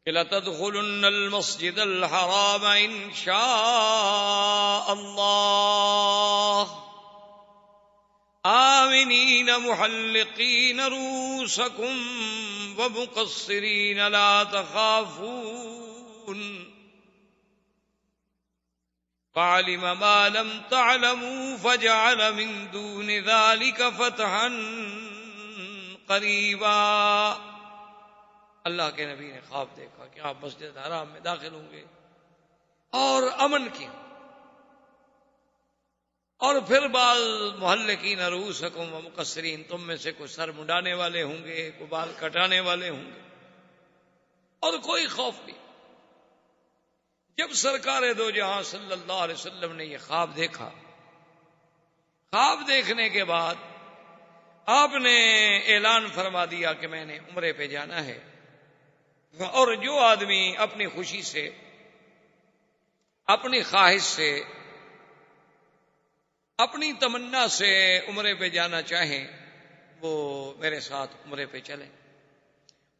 کہ لَتَدْخُلُنَّ الْمَسْجِدَ الْحَرَامَ إِنْ شَاءَ اللَّهُ آمِنِينَ مُحَلِّقِينَ رُءُوسَكُمْ وَمُقَصِّرِينَ لَا تَخَافُونَ فَعَلِمَ مَا لَمْ تَعْلَمُوا فَجَعَلَ مِن دُونِ ذَلِكَ فَتْحًا قَرِيبًا۔ اللہ کے نبی نے خواب دیکھا کہ آپ مسجد حرام میں داخل ہوں گے، اور امن کی. اور پھر بعض محلقین رؤوسکم و مقصرین، تم میں سے کوئی سر منڈانے والے ہوں گے، کوئی بال کٹانے والے ہوں گے، اور کوئی خوف نہیں. جب سرکار دو جہاں صلی اللہ علیہ وسلم نے یہ خواب دیکھا، خواب دیکھنے کے بعد آپ نے اعلان فرما دیا کہ میں نے عمرے پہ جانا ہے، اور جو آدمی اپنی خوشی سے، اپنی خواہش سے، اپنی تمنا سے عمرے پہ جانا چاہیں وہ میرے ساتھ عمرے پہ چلیں،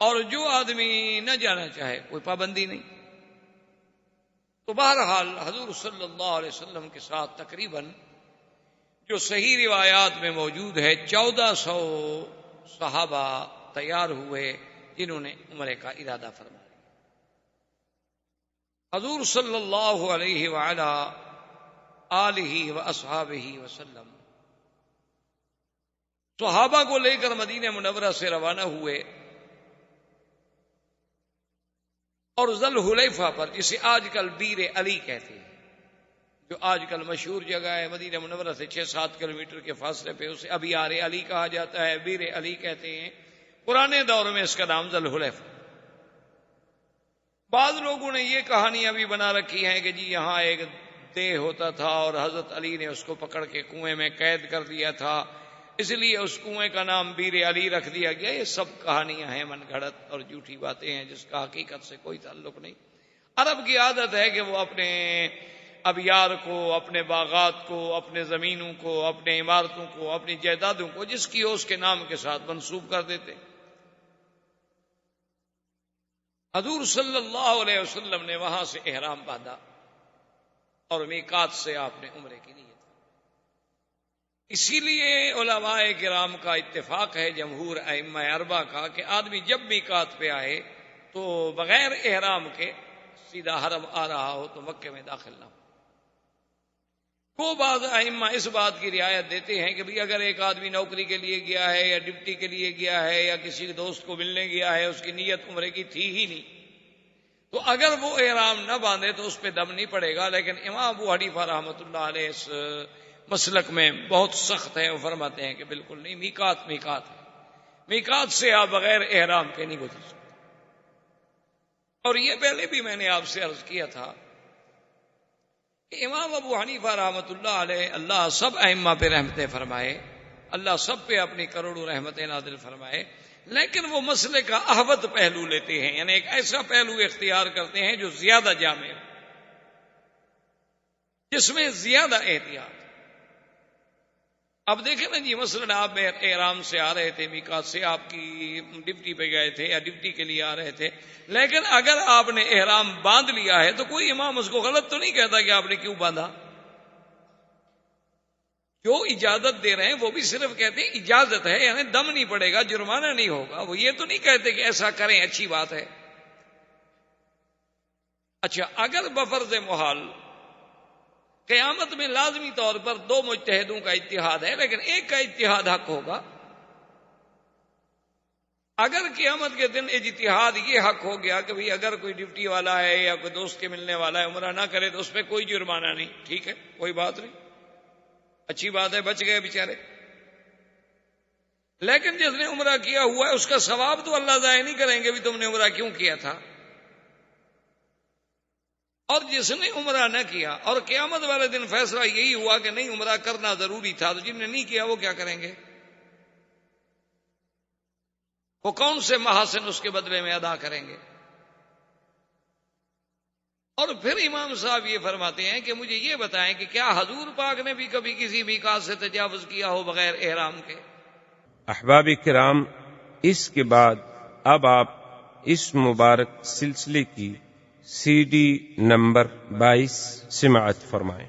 اور جو آدمی نہ جانا چاہے کوئی پابندی نہیں. تو بہرحال حضور صلی اللہ علیہ وسلم کے ساتھ تقریباً جو صحیح روایات میں موجود ہے 1400 صحابہ تیار ہوئے جنہوں نے عمرے کا ارادہ فرمایا. حضور صلی اللہ علیہ وعلا آلہ واصحابہ وسلم صحابہ کو لے کر مدینہ منورہ سے روانہ ہوئے، اور ذوالحلیفہ پر، جسے آج کل بیر علی کہتے ہیں، جو آج کل مشہور جگہ ہے مدینہ منورہ سے 6-7 کلومیٹر کے فاصلے پہ، اسے ابیار علی کہا جاتا ہے، بیر علی کہتے ہیں. پرانے دور میں اس کا نام ذوالحلیفہ. بعض لوگوں نے یہ کہانیاں بھی بنا رکھی ہیں کہ جی یہاں ایک دیہ ہوتا تھا اور حضرت علی نے اس کو پکڑ کے کنویں میں قید کر دیا تھا، اس لیے اس کنویں کا نام بیر علی رکھ دیا گیا. یہ سب کہانیاں ہیں، من گھڑت اور جھوٹی باتیں ہیں جس کا حقیقت سے کوئی تعلق نہیں. عرب کی عادت ہے کہ وہ اپنے ابیار کو، اپنے باغات کو، اپنے زمینوں کو، اپنے عمارتوں کو، اپنی جائیدادوں کو جس کی ہو اس کے نام کے ساتھ منسوب کر دیتے. حضور صلی اللہ علیہ وسلم نے وہاں سے احرام باندھا اور میقات سے آپ نے عمرے کی نیت. اسی لیے علماء کرام کا اتفاق ہے، جمہور ائمہ اربعہ کا، کہ آدمی جب میقات پہ آئے تو بغیر احرام کے سیدھا حرم آ رہا ہو تو مکے میں داخل نہ ہو. کو بعض ائمہ اس بات کی رعایت دیتے ہیں کہ بھئی اگر ایک آدمی نوکری کے لیے گیا ہے یا ڈپٹی کے لیے گیا ہے یا کسی دوست کو ملنے گیا ہے، اس کی نیت عمرے کی تھی ہی نہیں، تو اگر وہ احرام نہ باندھے تو اس پہ دم نہیں پڑے گا. لیکن امام ابو حنیفہ رحمۃ اللہ علیہ اس مسلک میں بہت سخت ہے، وہ فرماتے ہیں کہ بالکل نہیں، میقات میقات ہے، میقات سے آپ بغیر احرام کے نہیں گزر سکتے. اور یہ پہلے بھی میں نے آپ سے عرض کیا تھا کہ امام ابو حنیفہ رحمۃ اللہ علیہ، اللہ سب ائمہ پہ رحمتیں فرمائے، اللہ سب پہ اپنی کروڑوں رحمتیں نازل فرمائے، لیکن وہ مسئلے کا احوط پہلو لیتے ہیں، یعنی ایک ایسا پہلو اختیار کرتے ہیں جو زیادہ جامع ہے، جس میں زیادہ احتیاط. اب دیکھیں نا جی، مثلا آپ احرام سے آ رہے تھے، میقات سے آپ کی ڈپٹی پہ گئے تھے یا ڈپٹی کے لیے آ رہے تھے، لیکن اگر آپ نے احرام باندھ لیا ہے تو کوئی امام اس کو غلط تو نہیں کہتا کہ آپ نے کیوں باندھا. جو اجازت دے رہے ہیں وہ بھی صرف کہتے ہیں اجازت ہے، یعنی دم نہیں پڑے گا، جرمانہ نہیں ہوگا. وہ یہ تو نہیں کہتے کہ ایسا کریں اچھی بات ہے. اچھا، اگر بفرض محال قیامت میں لازمی طور پر 2 مجتہدوں کا اتحاد ہے، لیکن ایک کا اتحاد حق ہوگا. اگر قیامت کے دن اجتہاد یہ حق ہو گیا کہ بھئی اگر کوئی ڈپٹی والا ہے یا کوئی دوست کے ملنے والا ہے عمرہ نہ کرے تو اس پہ کوئی جرمانہ نہیں، ٹھیک ہے، کوئی بات نہیں، اچھی بات ہے، بچ گئے بیچارے. لیکن جس نے عمرہ کیا ہوا ہے اس کا ثواب تو اللہ ضائع نہیں کریں گے بھی تم نے عمرہ کیوں کیا تھا. اور جس نے عمرہ نہ کیا اور قیامت والے دن فیصلہ یہی ہوا کہ نہیں عمرہ کرنا ضروری تھا، تو جن نے نہیں کیا وہ کیا کریں گے؟ وہ کون سے محاسن اس کے بدلے میں ادا کریں گے؟ اور پھر امام صاحب یہ فرماتے ہیں کہ مجھے یہ بتائیں کہ کیا حضور پاک نے بھی کبھی کسی میقات سے تجاوز کیا ہو بغیر احرام کے؟ احباب کرام، اس کے بعد اب آپ اس مبارک سلسلے کی CD نمبر 22 سماعت فرمائیں.